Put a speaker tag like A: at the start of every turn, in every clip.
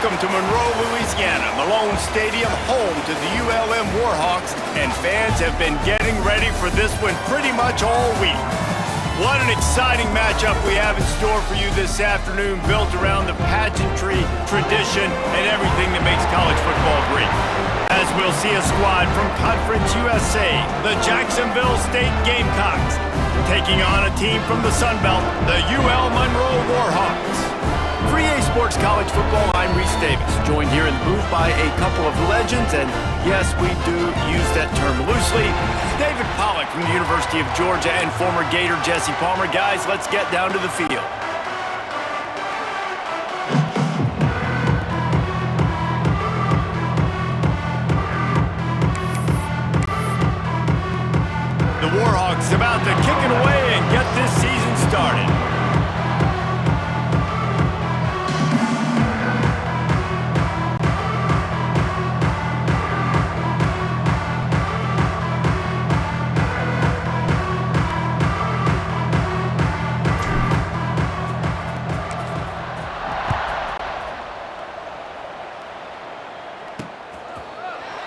A: Welcome to Monroe, Louisiana, Malone Stadium, home to the ULM Warhawks, and fans have been getting ready for this one pretty much all week. What an exciting matchup we have in store for you this afternoon, built around the pageantry, tradition, and everything that makes college football great. As we'll see a squad from Conference USA, the Jacksonville State Gamecocks, taking on a team from the Sun Belt, the UL Monroe Warhawks. For EA Sports College Football, I'm Reese Davis, joined here in the booth by a couple of legends, and yes, we do use that term loosely. David Pollack from the University of Georgia and former Gator Jesse Palmer. Guys, let's get down to the field. The Warhawks about to kick it away and get this season started.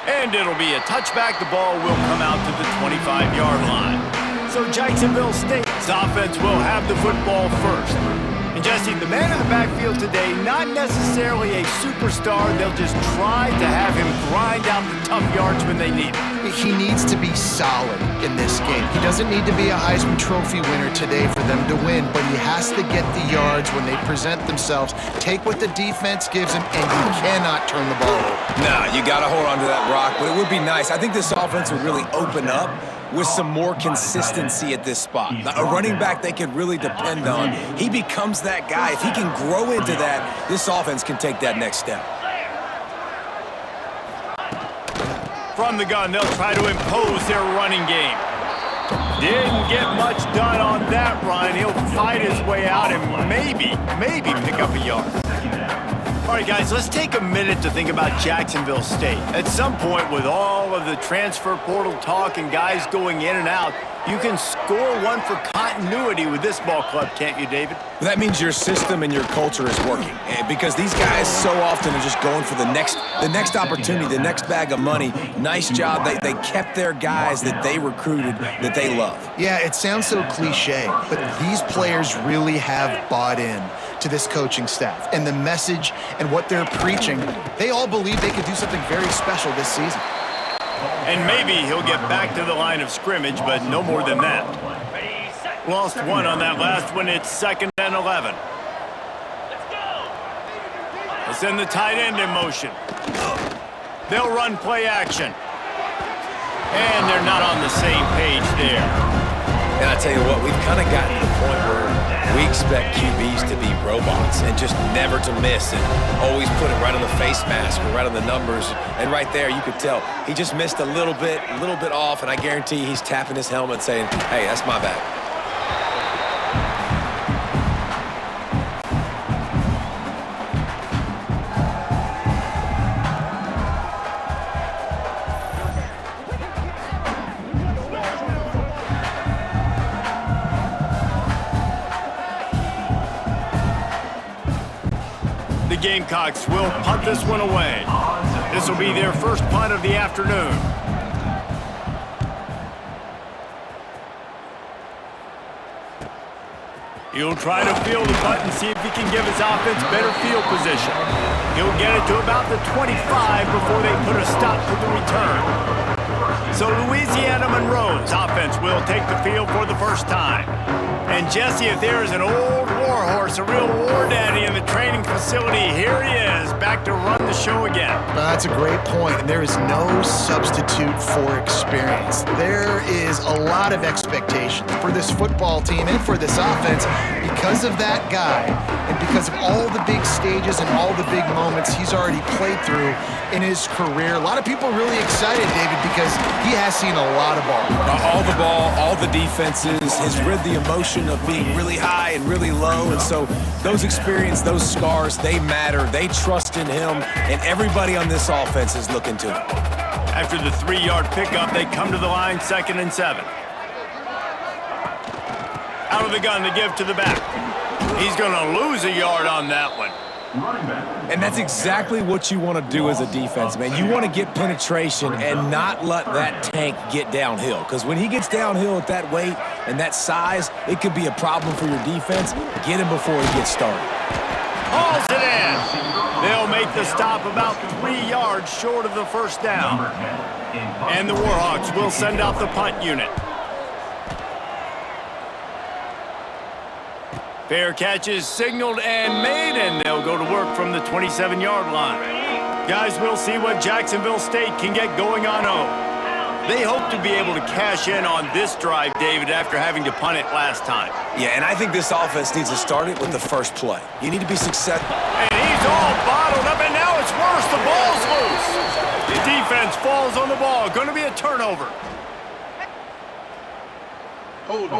A: And it'll be a touchback. The ball will come out to the 25-yard line. So Jacksonville State's offense will have the football first. And Jesse, the man in the backfield today, not necessarily a superstar. They'll just try to have him grind out the tough yards when they need it.
B: He needs to be solid in this game. He doesn't need to be a Heisman Trophy winner today for them to win, but he has to get the yards when they present themselves. Take what the defense gives him, and you cannot turn the ball over.
C: Nah, you got to hold on to that rock, but it would be nice. I think this offense would really open up with some more consistency at this spot. A running back they could really depend on. He becomes that guy. If he can grow into that, this offense can take that next step.
A: From the gun, they'll try to impose their running game. Didn't get much done on that run. He'll fight his way out and maybe pick up a yard. All right, guys, let's take a minute to think about Jacksonville State. At some point, with all of the transfer portal talk and guys going in and out, you can score one for continuity with this ball club, can't you, David?
C: That means your system and your culture is working, because these guys so often are just going for the next opportunity, the next bag of money. Nice job. They kept their guys that they recruited, that they love.
B: Yeah, it sounds so cliche, but these players really have bought in to this coaching staff and the message and what they're preaching. They all believe they could do something very special this season.
A: And maybe he'll get back to the line of scrimmage, but no more than that. Lost one on that last one. It's 2nd and 11. They'll send the tight end in motion. They'll run play action. And they're not on the same page there.
C: And I tell you what, we've kind of gotten to the point where we expect QBs to be robots and just never to miss and always put it right on the face mask or right on the numbers. And right there, you could tell he just missed a little bit off, and I guarantee he's tapping his helmet saying, hey, that's my bad.
A: The Gamecocks will punt this one away. This will be their first punt of the afternoon. He'll try to field the punt and see if he can give his offense better field position. He'll get it to about the 25 before they put a stop to the return. So Louisiana Monroe's offense will take the field for the first time. And Jesse, if there is an old warhorse, a real war daddy in the training facility, here he is, back to run the show again.
B: That's a great point, and there is no substitute for experience. There is a lot of expectations for this football team and for this offense because of that guy and because of all the big stages and all the big moments he's already played through in his career. A lot of people really excited, David, because he has seen a lot of ball.
C: All the ball, all the defenses, has rid the emotion of being really high and really low, and so those experiences, those scars, they matter. They trust in him, and everybody on this offense is looking to him.
A: After the 3-yard pickup, they come to the line, 2nd and 7. Out of the gun to give to the back. He's going to lose a yard on that one.
C: And that's exactly what you want to do as a defense, man. You want to get penetration and not let that tank get downhill. Because when he gets downhill at that weight and that size, it could be a problem for your defense. Get him before he gets started.
A: Hauls it in. They'll make the stop about 3 yards short of the first down. And the Warhawks will send out the punt unit. Fair catch is signaled and made, and they'll go to work from the 27-yard line. Guys, we'll see what Jacksonville State can get going on home. They hope to be able to cash in on this drive, David, after having to punt it last time.
C: Yeah, and I think this offense needs to start it with the first play. You need to be successful.
A: And he's all bottled up, and now it's worse. The ball's loose. The defense falls on the ball. Going to be a turnover.
D: Hold it.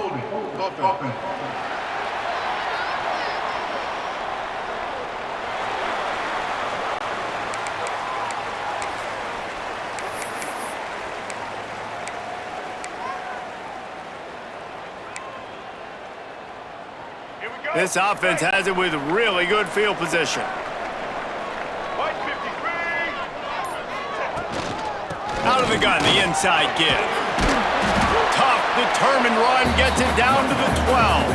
A: This offense has it with really good field position. Out of the gun, the inside give. Tough, determined run gets it down to the 12.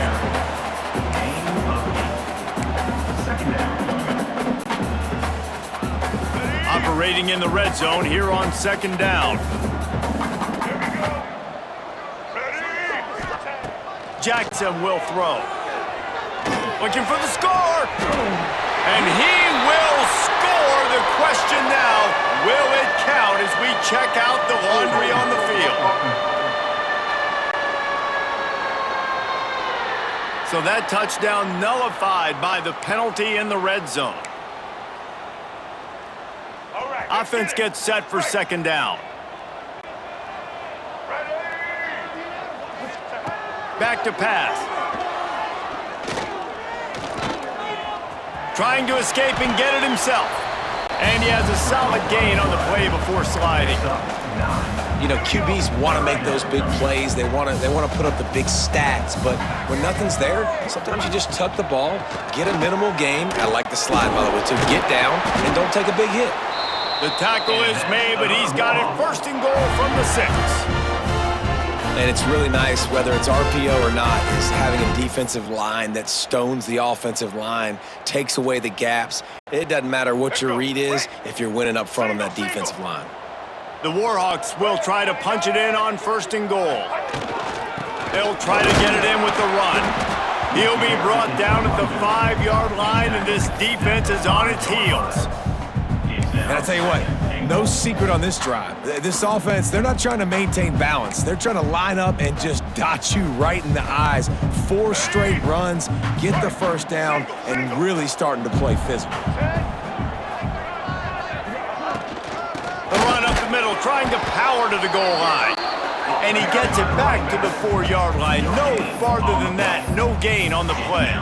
A: Operating in the red zone here on second down. Jackson will throw. Looking for the score. And he will score. The question now, will it count as we check out the laundry on the field? So that touchdown nullified by the penalty in the red zone. Offense gets set for second down. Back to pass. Trying to escape and get it himself. And he has a solid gain on the play before sliding.
C: You know, QBs want to make those big plays. They want to put up the big stats. But when nothing's there, sometimes you just tuck the ball, get a minimal gain. I like the slide, by the way, to get down and don't take a big hit.
A: The tackle is made, but he's got it first and goal from the 6.
C: And it's really nice, whether it's RPO or not, is having a defensive line that stones the offensive line, takes away the gaps. It doesn't matter what your read is if you're winning up front on that defensive line.
A: The Warhawks will try to punch it in on first and goal. They'll try to get it in with the run. He'll be brought down at the 5-yard line, and this defense is on its heels.
C: And I tell you what, no secret on this drive. This offense, they're not trying to maintain balance. They're trying to line up and just dot you right in the eyes. 4 straight runs, get the first down, and really starting to play physical.
A: The run up the middle, trying to power to the goal line. And he gets it back to the 4-yard line. No farther than that, no gain on the play.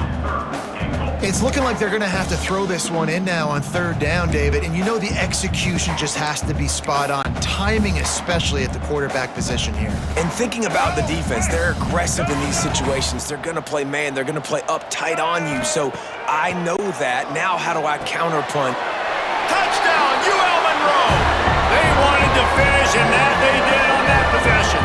B: It's looking like they're going to have to throw this one in now on third down, David. And you know the execution just has to be spot on. Timing, especially at the quarterback position here.
C: And thinking about the defense, they're aggressive in these situations. They're going to play man. They're going to play uptight on you. So I know that. Now how do I counterpunt?
A: Touchdown, UL Monroe. They wanted to finish, and that they did on that possession.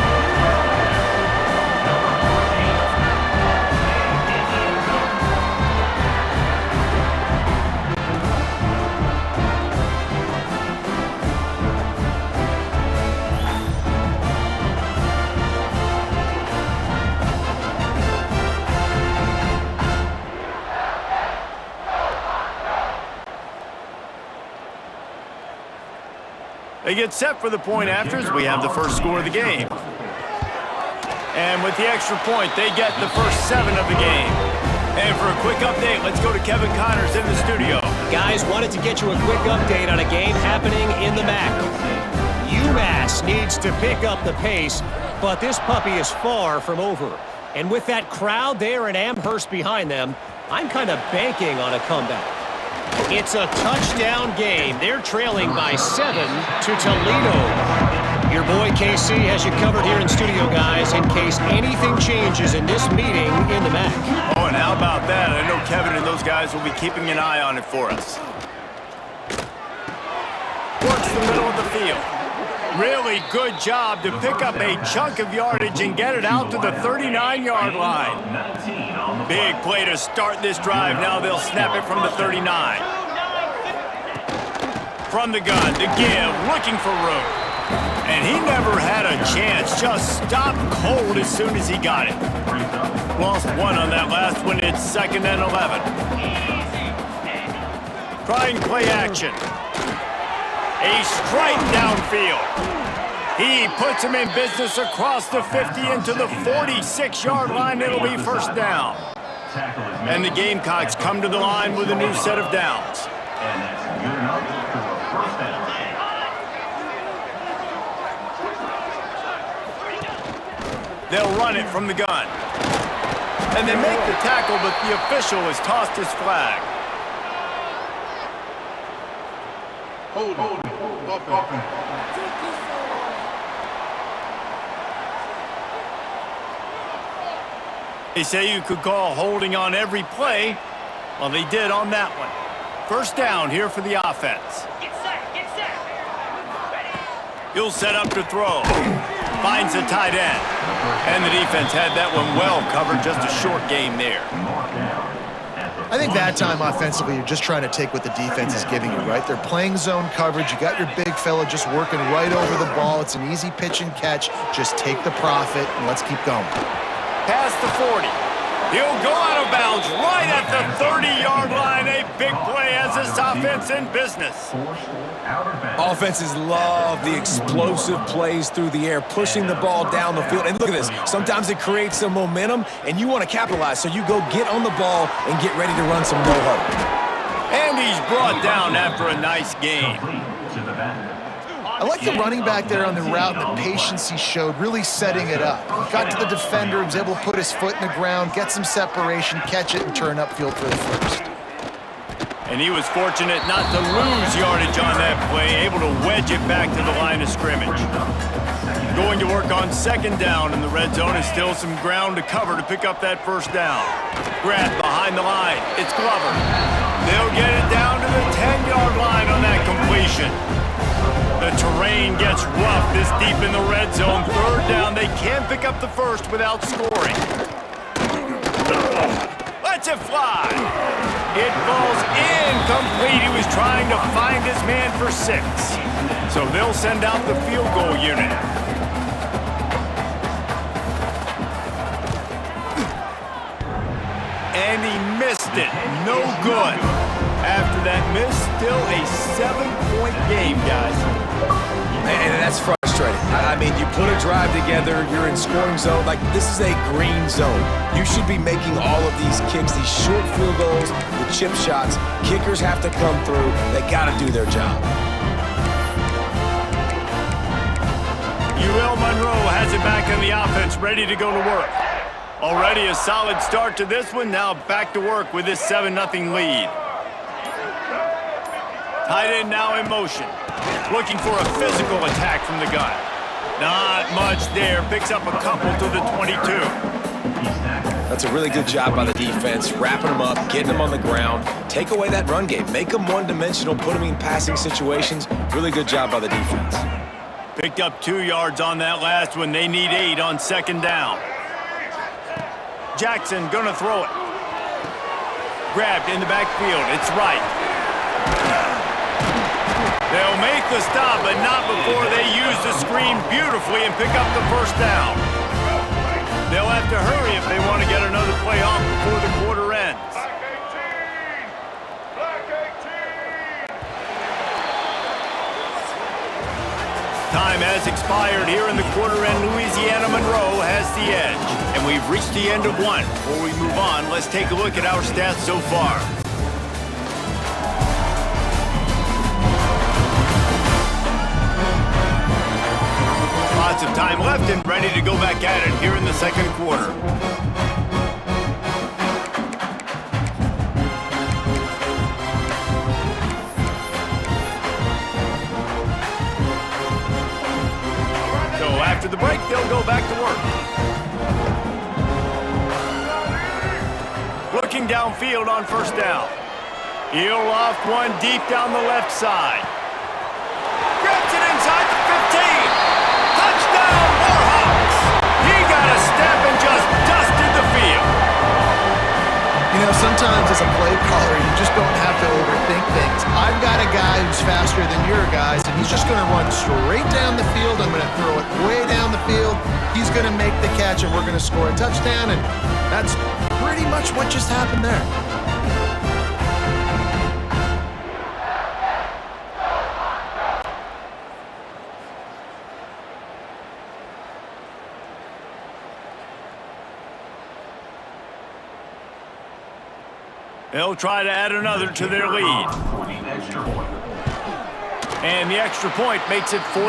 A: They get set for the point after as we have the first score of the game. And with the extra point, they get the first 7 of the game. And for a quick update, let's go to Kevin Connors in the studio.
E: Guys, wanted to get you a quick update on a game happening in the MAC. UMass needs to pick up the pace, but this puppy is far from over. And with that crowd there in Amherst behind them, I'm kind of banking on a comeback. It's a touchdown game. They're trailing by 7 to Toledo. Your boy KC has you covered here in studio, guys, in case anything changes in this meeting in the MAC.
A: Oh, and how about that? I know Kevin and those guys will be keeping an eye on it for us. Works the middle of the field. Really good job to pick up a chunk of yardage and get it out to the 39-yard line. Big play to start this drive. Now they'll snap it from the 39. From the gun, to give, looking for room. And he never had a chance. Just stopped cold as soon as he got it. Lost one on that last one. It's 2nd and 11. Trying play action. A strike downfield. He puts him in business across the 50 into the 46-yard line. It'll be first down. And the Gamecocks come to the line with a new set of downs.
F: And that's good enough for a first down.
A: They'll run it from the gun. And they make the tackle, but the official has tossed his flag.
D: Hold offense.
A: They say you could call holding on every play. Well, they did on that one. First down here for the offense.
F: Get set.
A: He'll set up to throw. Finds the tight end. And the defense had that one well covered. Just a short game there.
B: I think that time offensively, you're just trying to take what the defense is giving you, right? They're playing zone coverage. You got your big fella just working right over the ball. It's an easy pitch and catch. Just take the profit and let's keep going.
A: Past the 40. He'll go out of bounds right at the 30-yard line. A big play as this offense in business.
C: Offenses love the explosive plays through the air, pushing the ball down the field. And look at this. Sometimes it creates some momentum, and you want to capitalize. So you go get on the ball and get ready to run some no-huddle.
A: And he's brought down after a nice gain.
B: I like the running back there on the route and the patience he showed, really setting it up. Got to the defender, was able to put his foot in the ground, get some separation, catch it, and turn upfield for the first.
A: And he was fortunate not to lose yardage on that play, able to wedge it back to the line of scrimmage. Going to work on 2nd down in the red zone, and still some ground to cover to pick up that first down. Grab behind the line. It's Glover. They'll get it down to the 10-yard line on that completion. The terrain gets rough this deep in the red zone. 3rd down, they can't pick up the first without scoring. Lets it fly. It falls incomplete. He was trying to find his man for 6. So they'll send out the field goal unit. And he missed it. No good. After that miss, still a 7-point game, guys.
C: And that's frustrating. I mean, you put a drive together, you're in scoring zone. Like, this is a green zone. You should be making all of these kicks, these short field goals, the chip shots. Kickers have to come through. They got to do their job.
A: UL Monroe has it back in the offense, ready to go to work. Already a solid start to this one. Now back to work with this 7-0 lead. Tight end now in motion. Looking for a physical attack from the gun. Not much there. Picks up a couple to the 22.
C: That's a really good job by the defense, wrapping them up, getting them on the ground. Take away that run game. Make them one-dimensional, put them in passing situations. Really good job by the defense.
A: Picked up 2 yards on that last one. They need 8 on 2nd down. Jackson gonna throw it. Grabbed in the backfield. It's right. They'll make the stop, but not before they use the screen beautifully and pick up the first down. They'll have to hurry if they want to get another play off before the quarter ends. Time has expired here in the quarter, and Louisiana Monroe has the edge. And we've reached the end of one. Before we move on, let's take a look at our stats so far. Lots of time left and ready to go back at it here in the 2nd quarter. pitching downfield on first down. He'll loft one deep down the left side. Grabs it inside the 15. Touchdown, Warhawks! He got a step and just dusted the field.
B: You know, sometimes as a play caller, you just don't have to overthink things. I've got a guy who's faster than your guys, and he's just going to run straight down the field. I'm going to throw it way down the field. He's going to make the catch, and we're going to score a touchdown, and that's pretty much what just happened there.
A: They'll try to add another to their lead. And the extra point makes it 14-0.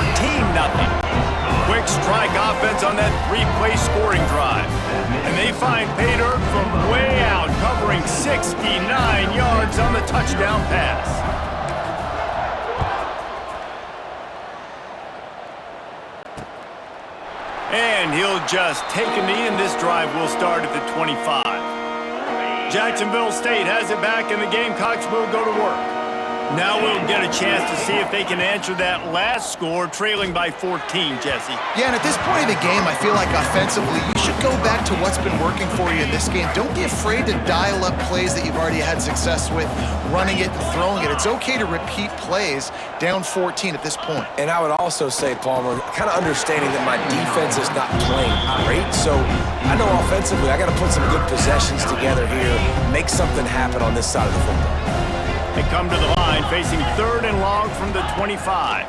A: Quick strike offense on that three-play scoring drive. And they find pay dirt from way out, covering 69 yards on the touchdown pass. And he'll just take a knee, and this drive will start at the 25. Jacksonville State has it back, and the Gamecocks will go to work. Now we'll get a chance to see if they can answer that last score, trailing by 14, Jesse.
B: Yeah, and at this point of the game, I feel like offensively, you should go back to what's been working for you in this game. Don't be afraid to dial up plays that you've already had success with, running it and throwing it. It's okay to repeat plays down 14 at this point.
C: And I would also say, Palmer, kind of understanding that my defense is not playing great, so I know offensively I got to put some good possessions together here, make something happen on this side of the football.
A: They come to the line facing 3rd and long from the 25.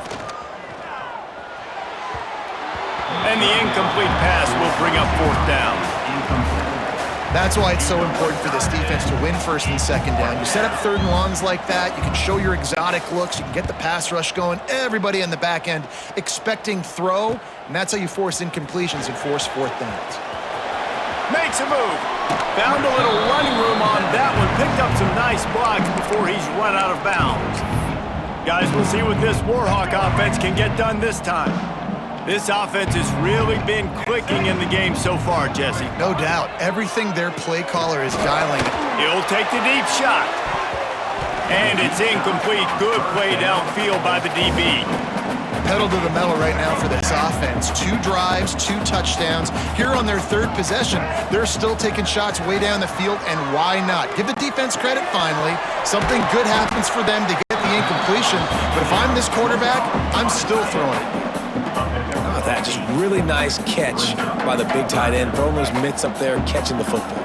A: And the incomplete pass will bring up 4th down.
B: That's why it's so important for this defense to win 1st and 2nd down. You set up 3rd and longs like that, you can show your exotic looks, you can get the pass rush going, everybody in the back end expecting throw, and that's how you force incompletions and force 4th downs.
A: Makes a move. Found a little running room on that one. Picked up some nice blocks before he's run out of bounds. Guys, we'll see what this Warhawk offense can get done this time. This offense has really been clicking in the game so far, Jesse.
B: No doubt. Everything their play caller is dialing.
A: He'll take the deep shot. And it's incomplete. Good play downfield by the DB.
B: Pedal to the metal right now for this offense. 2 drives, 2 touchdowns. Here on their 3rd possession, they're still taking shots way down the field, and why not? Give the defense credit finally. Something good happens for them to get the incompletion, but if I'm this quarterback, I'm still throwing it.
C: How about that? Just really nice catch by the big tight end. Throwing those mitts up there, catching the football.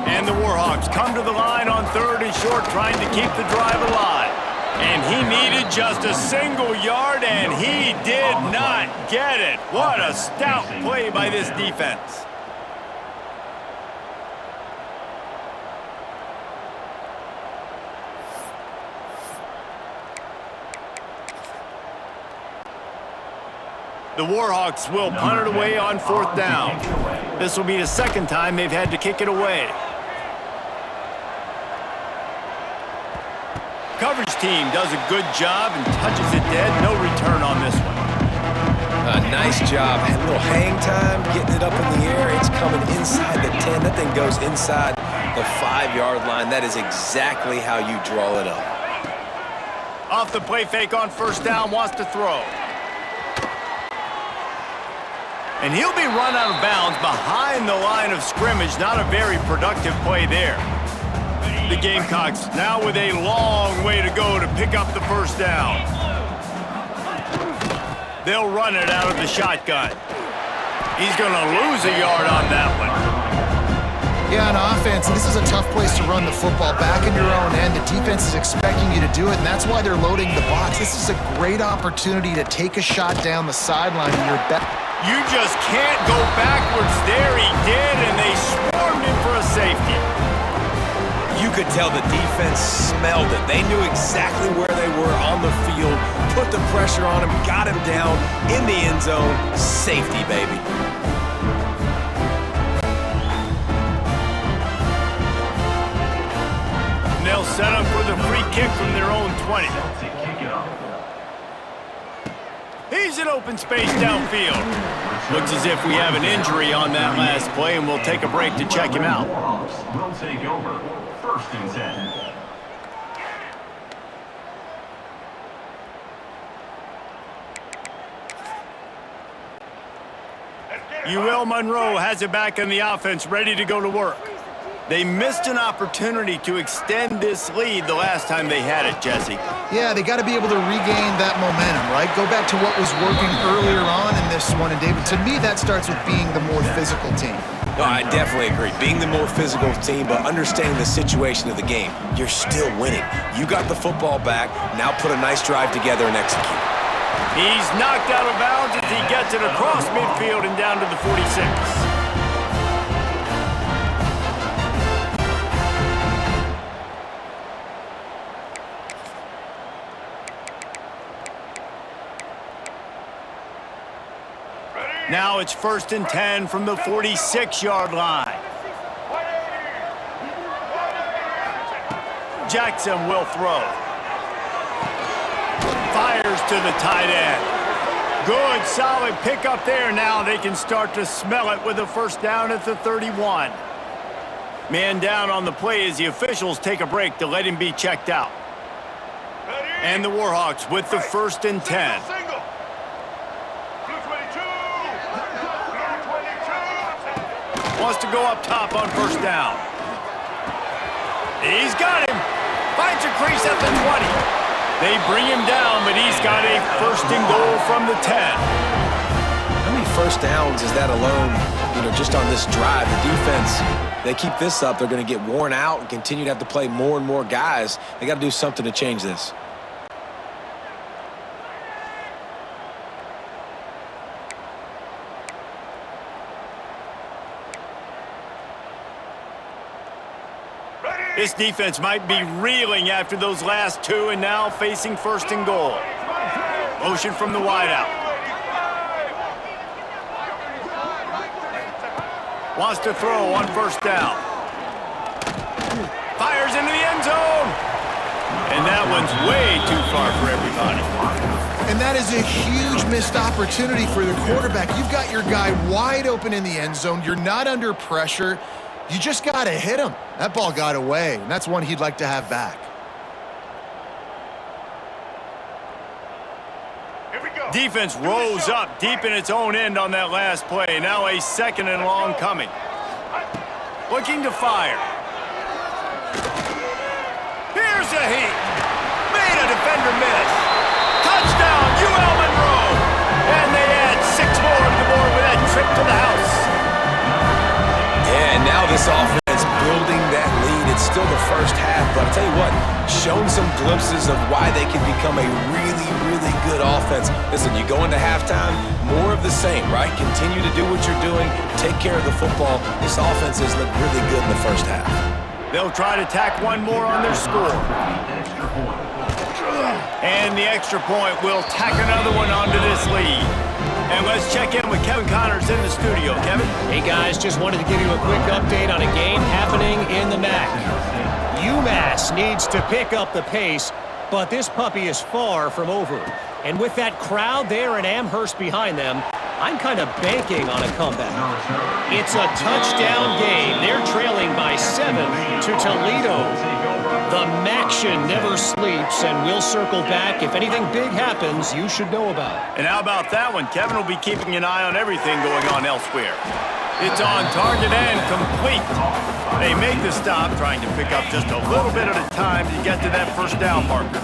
A: And the Warhawks come to the line on 3rd and short, trying to keep the drive alive. And he needed just a single yard, and he did not get it. What a stout play by this defense. The Warhawks will punt it away on 4th down. This will be the 2nd time they've had to kick it away. Coverage team does a good job and touches it dead. No return on this one.
C: Nice job. A little hang time, getting it up in the air. It's coming inside the 10. That thing goes inside the 5-yard line. That is exactly how you draw it up.
A: Off the play fake on 1st down, wants to throw. And he'll be run out of bounds behind the line of scrimmage. Not a very productive play there. The Gamecocks now with a long way to go to pick up the 1st down. They'll run it out of the shotgun. He's going to lose a yard on that one.
B: Yeah, on offense, this is a tough place to run the football back in your own end. The defense is expecting you to do it, and that's why they're loading the box. This is a great opportunity to take a shot down the sideline in your back.
A: You just can't go backwards there. He did, and they swarmed him for a safety.
C: You could tell the defense smelled it. They knew exactly where they were on the field, put the pressure on him, got him down in the end zone. Safety, baby.
A: And they'll set up for the free kick from their own 20. He's in open space downfield. Looks as if we have an injury on that last play, and we'll take a break to check him out.
F: We'll take over. 1st and 10.
A: UL Monroe has it back in the offense, ready to go to work. They missed an opportunity to extend this lead the last time they had it, Jesse.
B: Yeah, they got to be able to regain that momentum, right? Go back to what was working earlier on in this one. And, David, to me, that starts with being the more physical team.
C: No, I definitely agree. Being the more physical team, but understanding the situation of the game. You're still winning. You got the football back. Now put a nice drive together and execute.
A: He's knocked out of bounds as he gets it across midfield and down to the 46. Now it's 1st and 10 from the 46-yard line. Jackson will throw. Fires to the tight end. Good, solid pickup there. Now they can start to smell it with a 1st down at the 31. Man down on the play as the officials take a break to let him be checked out. And the Warhawks with the 1st and 10. Wants to go up top on 1st down. He's got him. Finds a crease at the 20. They bring him down, but he's got a 1st and goal from the 10.
C: How many 1st downs is that alone, just on this drive? The defense, they keep this up, they're going to get worn out and continue to have to play more and more guys. They got to do something to change this.
A: This defense might be reeling after those last 2 and now facing 1st and goal. Motion from the wideout. Wants to throw on 1st down. Fires into the end zone. And that one's way too far for everybody.
B: And that is a huge missed opportunity for the quarterback. You've got your guy wide open in the end zone. You're not under pressure. You just got to hit him. That ball got away, and that's one he'd like to have back.
A: Here we go. Defense rose up deep in its own end on that last play. Now a 2nd and long coming. Looking to fire. Here's a heat. Made a defender miss. Touchdown, UL Monroe. And they add 6 more to the board with that trip to the house.
C: Yeah, and now this offense building that lead. It's still the 1st half, but I'll tell you what, shown some glimpses of why they can become a really, really good offense. Listen, you go into halftime, more of the same, right? Continue to do what you're doing, take care of the football. This offense has looked really good in the 1st half.
A: They'll try to tack 1 more on their score. And the extra point will tack another one onto this lead. And let's check in with Kevin Connors in the studio. Kevin?
E: Hey, guys, just wanted to give you a quick update on a game happening in the MAC. UMass needs to pick up the pace, but this puppy is far from over. And with that crowd there in Amherst behind them, I'm kind of banking on a comeback. It's a touchdown game. They're trailing by 7 to Toledo. The Maction never sleeps, and we'll circle back. If anything big happens, you should know about it.
A: And how about that one? Kevin will be keeping an eye on everything going on elsewhere. It's on target and complete. They make the stop, trying to pick up just a little bit at a time to get to that 1st down marker.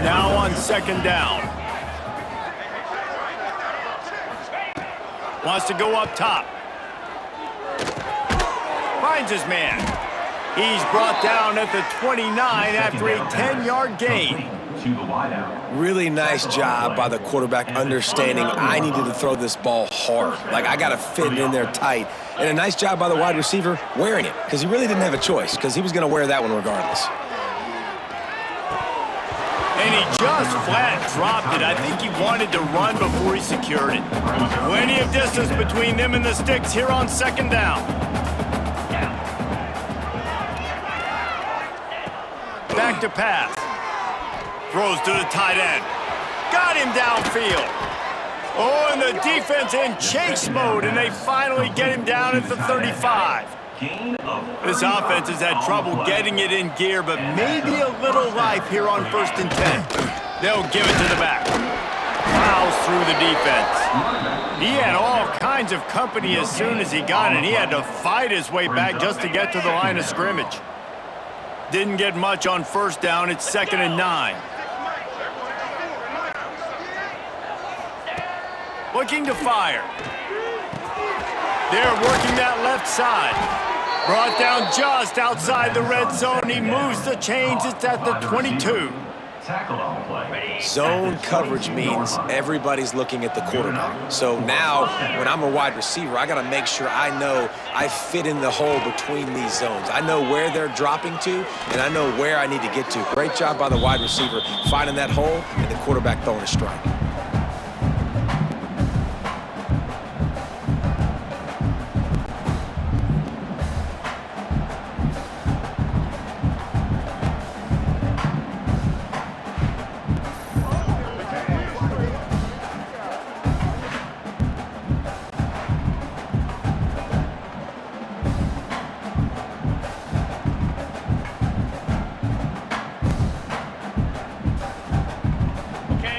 A: Now on 2nd down. Wants to go up top. Finds his man. He's brought down at the 29 after a 10-yard gain.
C: Really nice job by the quarterback understanding I needed to throw this ball hard. Like, I got to fit it in there tight. And a nice job by the wide receiver wearing it, because he really didn't have a choice, because he was going to wear that one regardless.
A: And he just flat dropped it. I think he wanted to run before he secured it. Plenty of distance between them and the sticks here on 2nd down. Back to pass. Throws to the tight end. got him downfield. Oh, and the defense in chase mode, and they finally get him down at the 35. This offense has had trouble getting it in gear, but maybe a little life here on 1st and 10. They'll give it to the back. Fouls through the defense. He had all kinds of company as soon as he got it. He had to fight his way back just to get to the line of scrimmage. Didn't get much on 1st down. It's 2nd and 9. Looking to fire. They're working that left side. Brought down just outside the red zone. He moves the chains. It's at the 22.
F: Tackle on the play.
C: Zone coverage means everybody's looking at the quarterback. So now, when I'm a wide receiver, I got to make sure I know I fit in the hole between these zones. I know where they're dropping to, and I know where I need to get to. Great job by the wide receiver finding that hole, and the quarterback throwing a strike.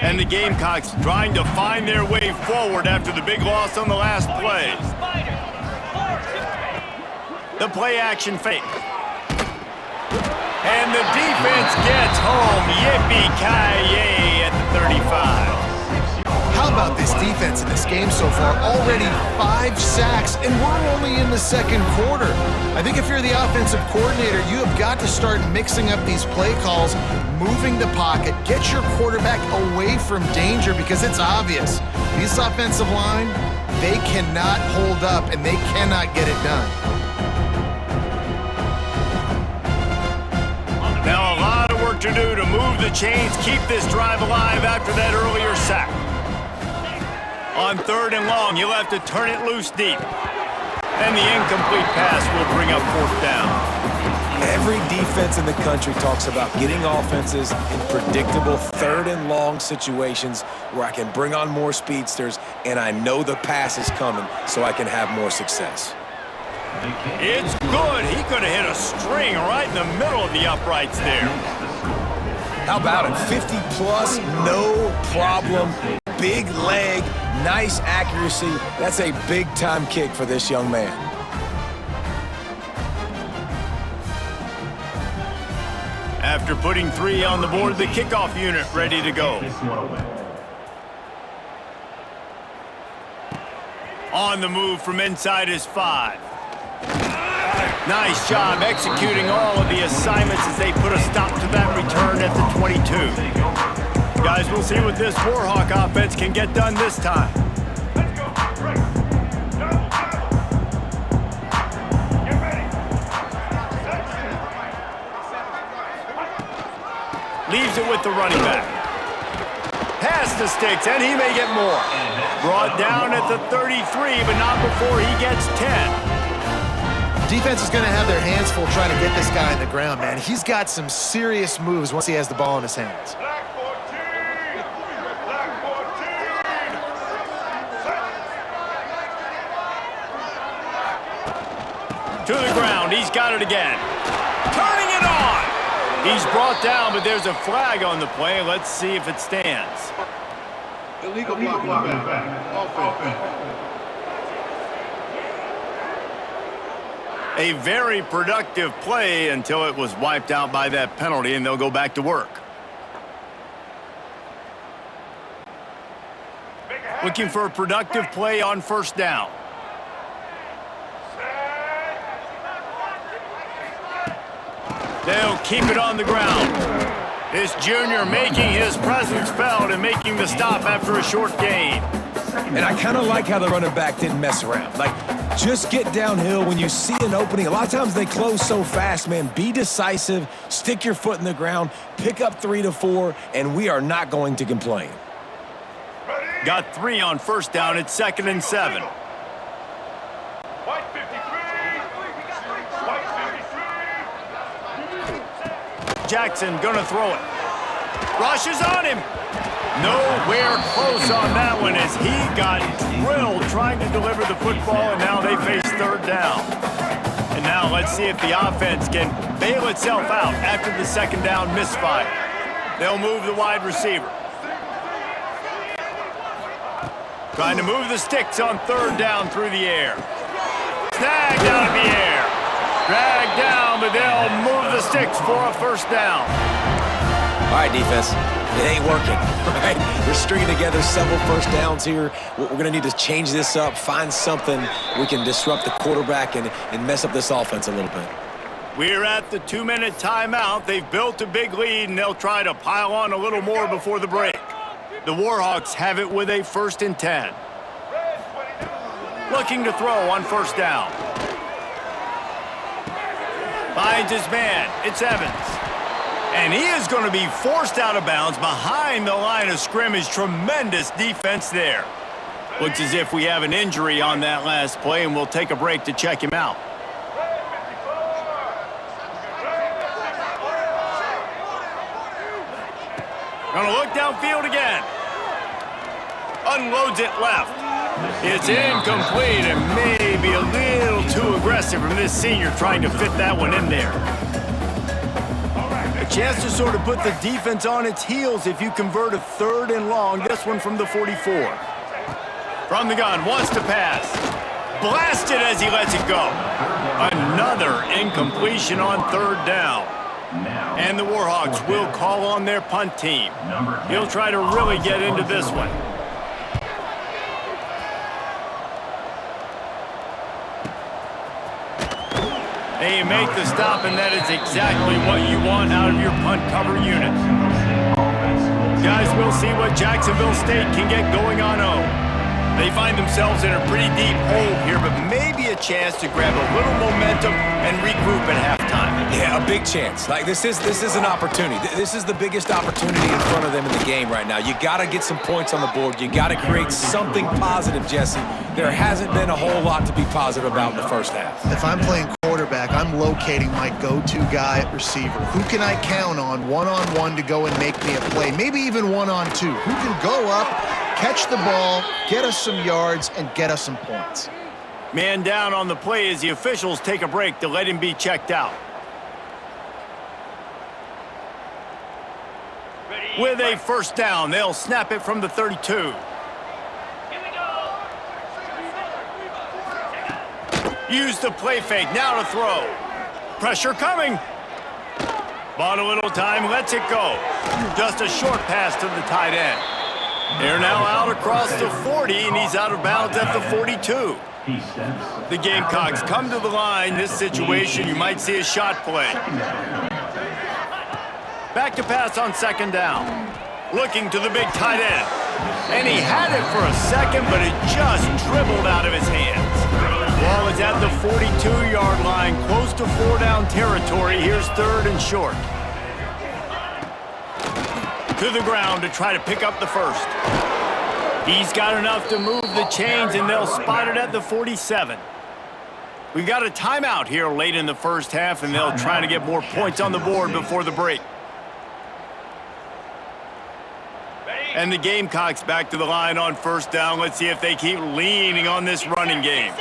A: And the Gamecocks trying to find their way forward after the big loss on the last play. The play action fake. And the defense gets home. Yippee-ki-yay at the 35.
B: How about this defense in this game so far? Already 5 sacks, and we're only in the 2nd quarter. I think if you're the offensive coordinator, you have got to start mixing up these play calls, moving the pocket, get your quarterback away from danger, because it's obvious. This offensive line, they cannot hold up, and they cannot get it done.
A: Now a lot of work to do to move the chains, keep this drive alive after that earlier sack. On 3rd and long, you'll have to turn it loose deep. And the incomplete pass will bring up 4th down.
C: Every defense in the country talks about getting offenses in predictable 3rd and long situations where I can bring on more speedsters and I know the pass is coming so I can have more success.
A: It's good. He could have hit a string right in the middle of the uprights there.
C: How about it? 50 plus, no problem. Big leg, nice accuracy. That's a big-time kick for this young man.
A: After putting 3 on the board, the kickoff unit ready to go. On the move from inside his 5. Nice job executing all of the assignments as they put a stop to that return at the 22. Guys, we'll see what this Warhawk offense can get done this time. Leaves it with the running back. Past the sticks, and he may get more. Brought down at the 33, but not before he gets 10.
B: Defense is going to have their hands full trying to get this guy on the ground, man. He's got some serious moves once he has the ball in his hands.
A: To the ground, he's got it again. Turning it on! He's brought down, but there's a flag on the play. Let's see if it stands.
D: Illegal blocking back. Offense.
A: A very productive play until it was wiped out by that penalty, and they'll go back to work. Looking for a productive play on 1st down. They'll keep it on the ground. This junior making his presence felt and making the stop after a short gain.
C: And I kind of like how the running back didn't mess around. Like, just get downhill when you see an opening. A lot of times they close so fast, man. Be decisive, stick your foot in the ground, pick up 3 to 4, and we are not going to complain.
A: Got 3 on 1st down. It's 2nd and 7. Jackson gonna throw it. Rushes on him. Nowhere close on that one as he got drilled trying to deliver the football, and now they face third down. And now let's see if the offense can bail itself out after the second down misfire. They'll move the wide receiver. Trying to move the sticks on third down through the air. Snagged out of the air. Dragged down, but they'll move the sticks for a first down.
C: All right, defense. It ain't working, right? They're stringing together several first downs here. We're going to need to change this up, find something we can disrupt the quarterback and mess up this offense a little bit.
A: We're at the 2-minute timeout. They've built a big lead, and they'll try to pile on a little more before the break. The Warhawks have it with a 1st and 10. Looking to throw on first down. Finds his man. It's Evans. And he is going to be forced out of bounds behind the line of scrimmage. Tremendous defense there. Looks as if we have an injury on that last play, and we'll take a break to check him out. Going to look downfield again. Unloads it left. It's incomplete and maybe a little too aggressive from this senior trying to fit that one in there. A chance to sort of put the defense on its heels if you convert a 3rd and long. This one from the 44. From the gun, wants to pass. Blasted as he lets it go. Another incompletion on 3rd down. And the Warhawks will call on their punt team. He'll try to really get into this one. They make the stop, and that is exactly what you want out of your punt cover unit. Guys, we'll see what Jacksonville State can get going on O. They find themselves in a pretty deep hole here, but maybe a chance to grab a little momentum and regroup at halftime.
C: Yeah, a big chance. Like this is an opportunity. This is the biggest opportunity in front of them in the game right now. You got to get some points on the board. You got to create something positive, Jesse. There hasn't been a whole lot to be positive about in the first half.
B: If I'm playing quarterback, I'm locating my go-to guy at receiver. Who can I count on one-on-one to go and make me a play? Maybe even one-on-two. Who can go up, catch the ball, get us some yards, and get us some points?
A: Man down on the play as the officials take a break to let him be checked out. With a first down, they'll snap it from the 32. Use the play fake, now to throw. Pressure coming. Bought a little time, lets it go. Just a short pass to the tight end. They're now out across the 40, and he's out of bounds at the 42. The Gamecocks come to the line. This situation, you might see a shot play. Back to pass on second down. Looking to the big tight end. And he had it for a second, but it just dribbled out of his hands. Ball is at the 42-yard line, close to 4-down territory. Here's 3rd and short. To the ground to try to pick up the first. He's got enough to move the chains, and they'll spot it at the 47. We've got a timeout here late in the first half, and they'll try to get more points on the board before the break. And the Gamecocks back to the line on first down. Let's see if they keep leaning on this running game.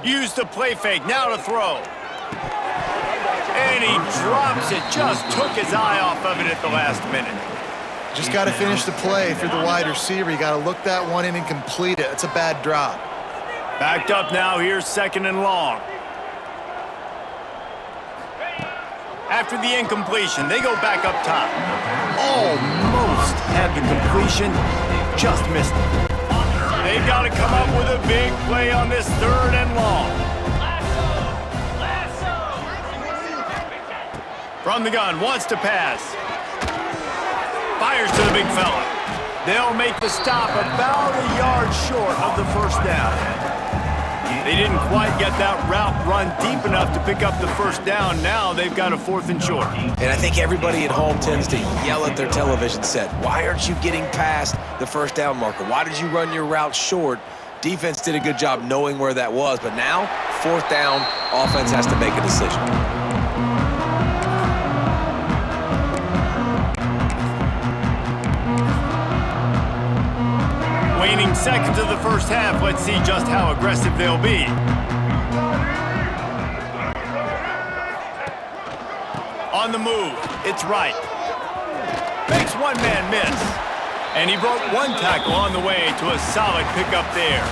A: Use the play fake, now to throw. And he drops it, just took his eye off of it at the last minute.
B: Just got to finish the play. If you're the wide receiver, you got to look that one in and complete it. It's a bad drop.
A: Backed up now, here's 2nd and long. After the incompletion, they go back up top. Almost had the completion, just missed it. They've got to come up with a big play on this 3rd and long. From the gun, wants to pass. Fires to the big fella. They'll make the stop about a yard short of the first down. They didn't quite get that route run deep enough to pick up the first down. Now they've got a 4th and short.
C: And I think everybody at home tends to yell at their television set. Why aren't you getting past the first down marker? Why did you run your route short? Defense did a good job knowing where that was, but now, 4th down, offense has to make a decision.
A: seconds of the first half. Let's see just how aggressive they'll be. On the move, it's right. Makes one man miss. And he broke one tackle on the way to a solid pickup there.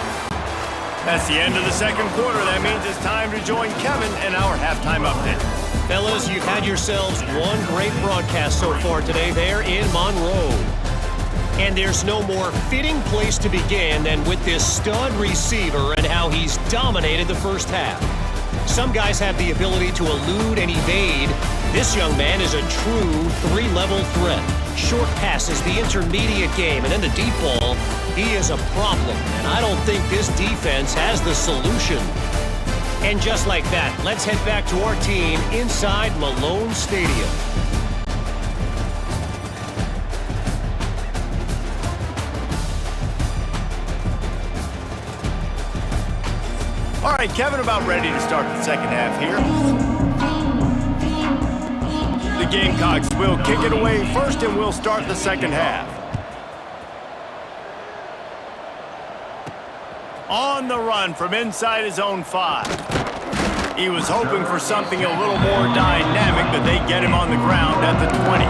A: That's the end of the second quarter. That means it's time to join Kevin in our halftime update.
E: Fellas, you've had yourselves one great broadcast so far today there in Monroe. And there's no more fitting place to begin than with this stud receiver and how he's dominated the first half. Some guys have the ability to elude and evade. This young man is a true three-level threat. Short passes, the intermediate game, and then the deep ball, he is a problem. And I don't think this defense has the solution. And just like that, let's head back to our team inside Malone Stadium.
A: All right, Kevin, about ready to start the second half here. The Gamecocks will kick it away first, and we'll start the second half. On the run from inside his own 5. He was hoping for something a little more dynamic, but they get him on the ground at the 20.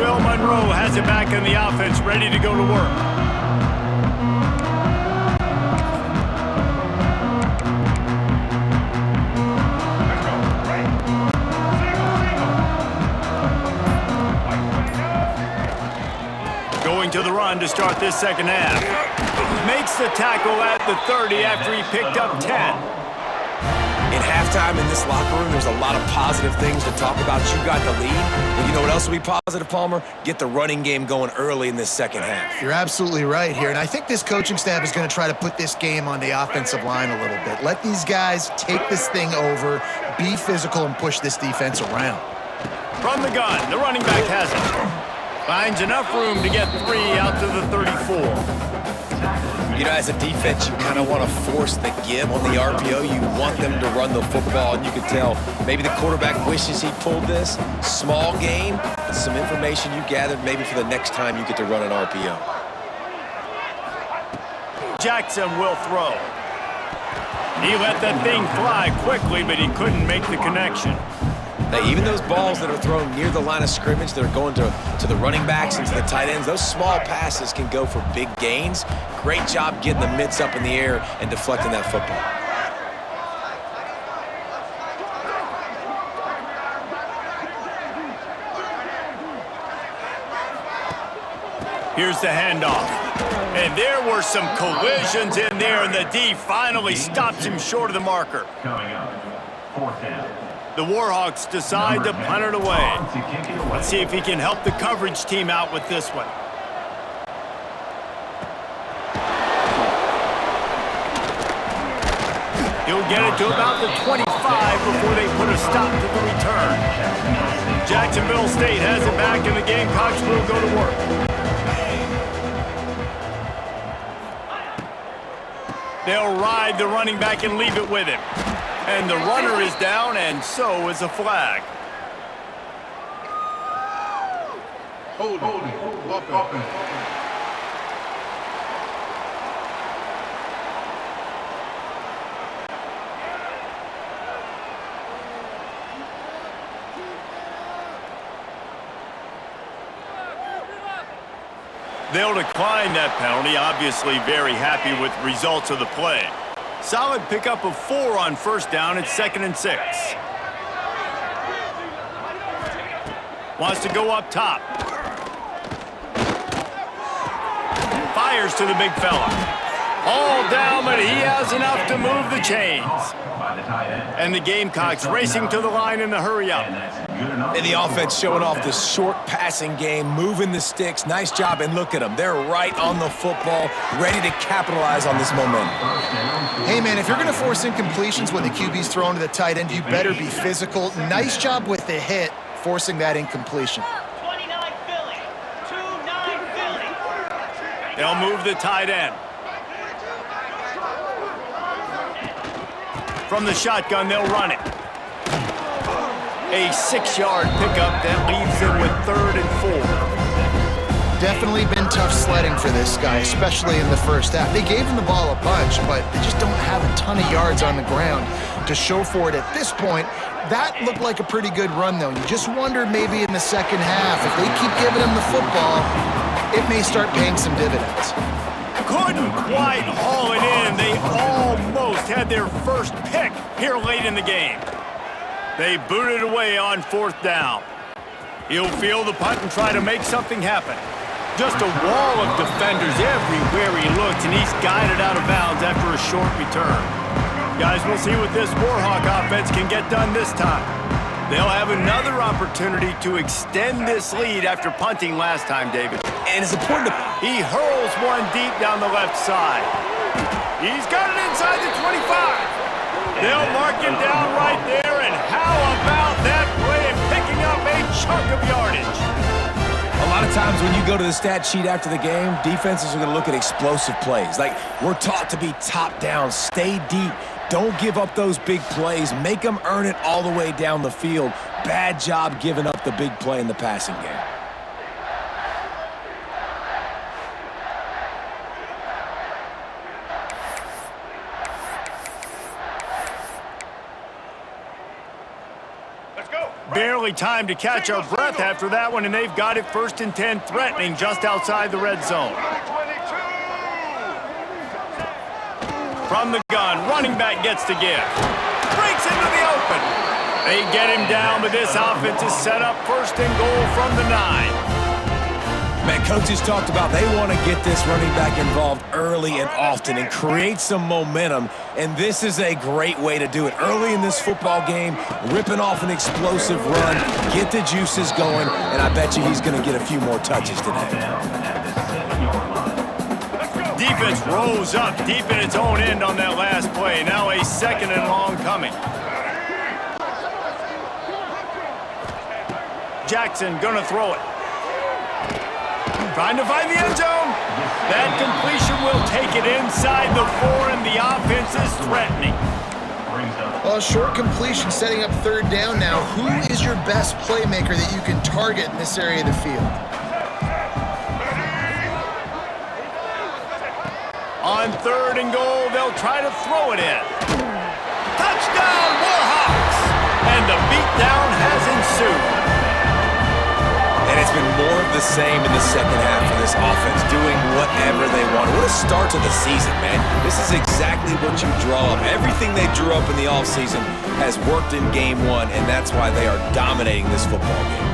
A: UL Monroe has it back in the offense, ready to go to work. To the run to start this second half. Makes the tackle at the 30 after he picked up 10.
C: In halftime in this locker room, there's a lot of positive things to talk about. You got the lead. But you know what else will be positive, Palmer? Get the running game going early in this second half.
B: You're absolutely right here. And I think this coaching staff is going to try to put this game on the offensive line a little bit. Let these guys take this thing over, be physical, and push this defense around.
A: From the gun, the running back has it. Finds enough room to get 3 out to the 34.
C: You know, as a defense, you kind of want to force the give on the RPO. You want them to run the football, and you can tell maybe the quarterback wishes he pulled this. Small game, some information you gathered maybe for the next time you get to run an RPO.
A: Jackson will throw. He let that thing fly quickly, but he couldn't make the connection.
C: Now, even those balls that are thrown near the line of scrimmage that are going to the running backs and to the tight ends, those small passes can go for big gains. Great job getting the mitts up in the air and deflecting that football.
A: Here's the handoff. And there were some collisions in there, and the D finally stops him short of the marker.
F: Coming up, 4th down.
A: The Warhawks decide to punt it away. Let's see if he can help the coverage team out with this one. He'll get it to about the 25 before they put a stop to the return. Jacksonville State has it back, and the Gamecocks will go to work. They'll ride the running back and leave it with him. And the runner is down, and so is a flag.
D: Holding. Offense.
A: They'll decline that penalty, obviously very happy with results of the play. Solid pickup of 4 on first down. It's 2nd and 6. Wants to go up top. Fires to the big fella. All down, but he has enough to move the chains. And the Gamecocks racing to the line in the hurry-up.
C: And the offense showing off the short passing game, moving the sticks. Nice job, and look at them. They're right on the football, ready to capitalize on this momentum.
B: Hey, man, if you're going to force incompletions when the QB's thrown to the tight end, you better be physical. Nice job with the hit, forcing that incompletion.
G: 29 Philly. 2-9 Philly.
A: They'll move the tight end. From the shotgun, they'll run it. A 6-yard pickup that leaves them with 3rd and 4.
B: definitely been tough sledding for this guy, especially in the first half. They gave him the ball a bunch, but they just don't have a ton of yards on the ground to show for it at this point. That looked like a pretty good run, though. You just wondered maybe in the second half, if they keep giving him the football, it may start paying some dividends.
A: Couldn't quite haul it in. They almost had their first pick here late in the game. They booted away on 4th down. He'll field the punt and try to make something happen. Just a wall of defenders everywhere he looks, and he's guided out of bounds after a short return. Guys, we'll see what this Warhawk offense can get done this time. They'll have another opportunity to extend this lead after punting last time, David.
C: And it's important to...
A: He hurls one deep down the left side. He's got it inside the 25. They'll mark him down right there, and how about that play of picking up a chunk of yardage?
C: A lot of times when you go to the stat sheet after the game, defenses are going to look at explosive plays. Like, we're taught to be top down, stay deep, don't give up those big plays, make them earn it all the way down the field. Bad job giving up the big play in the passing game.
A: Barely time to catch our breath after that one, and they've got it 1st and 10, threatening just outside the red zone. From the gun, running back gets to give. Breaks into the open. They get him down, but this offense is set up 1st and goal from the 9.
C: Man, coaches talked about they want to get this running back involved early and often and create some momentum, and this is a great way to do it. Early in this football game, ripping off an explosive run, get the juices going, and I bet you he's going to get a few more touches today.
A: Defense rose up deep in its own end on that last play. Now a 2nd and long coming. Jackson gonna throw it. Trying to find the end zone. That completion will take it inside the 4, and the offense is threatening.
B: Well, short completion setting up 3rd down now. Who is your best playmaker that you can target in this area of the field?
A: On 3rd and goal, they'll try to throw it in. Touchdown, Warhawks! And the beatdown has ensued.
C: And it's been more of the same in the second half for this offense, doing whatever they want. What a start to the season, man. This is exactly what you draw up. Everything they drew up in the offseason has worked in game 1, and that's why they are dominating this football game.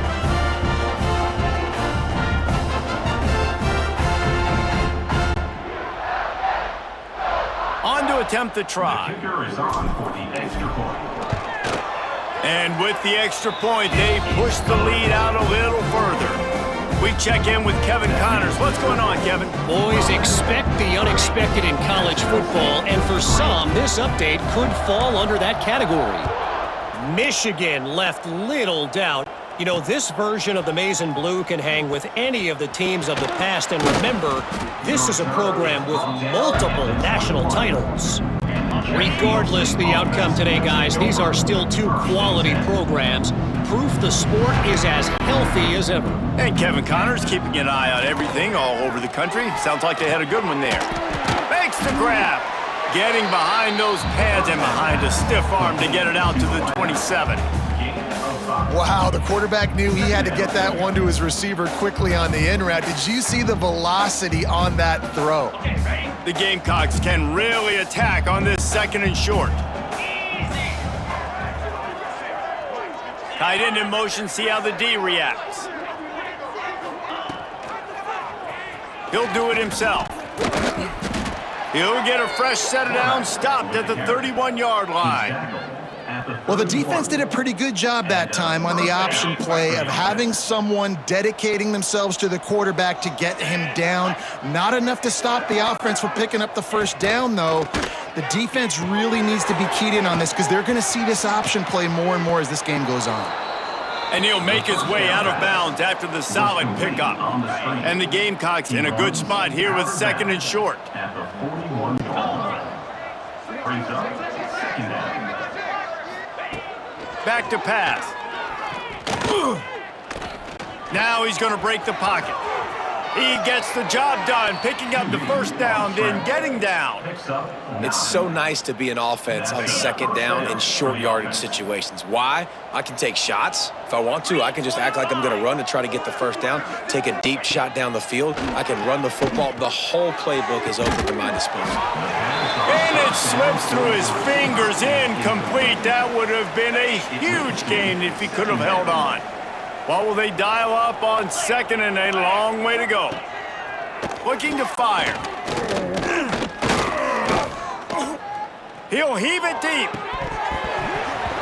A: On to attempt the try.
F: The kicker is on for the extra point.
A: And with the extra point, they push the lead out a little further. We check in with Kevin Connors. What's going on, Kevin?
E: Boys, expect the unexpected in college football, and for some, this update could fall under that category. Michigan left little doubt. You know, this version of the Maize and Blue can hang with any of the teams of the past, and remember, this is a program with multiple national titles. Regardless the outcome today, guys, these are still 2 quality programs. Proof the sport is as healthy as ever.
A: And Kevin Connors keeping an eye on everything all over the country. Sounds like they had a good one there. Makes the grab. Getting behind those pads and behind a stiff arm to get it out to the 27.
B: Wow, the quarterback knew he had to get that one to his receiver quickly on the in route. Did you see the velocity on that throw?
A: The Gamecocks can really attack on this 2nd and short. Tight end in motion, see how the D reacts. He'll do it himself. He'll get a fresh set of downs, stopped at the 31-yard line.
B: Well, the defense did a pretty good job that time on the option play of having someone dedicating themselves to the quarterback to get him down. Not enough to stop the offense from picking up the 1st down, though. The defense really needs to be keyed in on this because they're going to see this option play more and more as this game goes on.
A: And he'll make his way out of bounds after the solid pickup. And the Gamecocks in a good spot here with 2nd and short.
F: At the 41-yard line. Brings up 2nd down.
A: Back to pass. Now he's going to break the pocket. He gets the job done, picking up the first down, then getting down.
C: It's so nice to be an offense on second down in short yardage situations. Why? I can take shots. If I want to, I can just act like I'm going to run to try to get the first down, take a deep shot down the field. I can run the football. The whole playbook is open to my disposal.
A: And it slips through his fingers, incomplete. That would have been a huge gain if he could have held on. What will they dial up on second and a long way to go? Looking to fire. He'll heave it deep.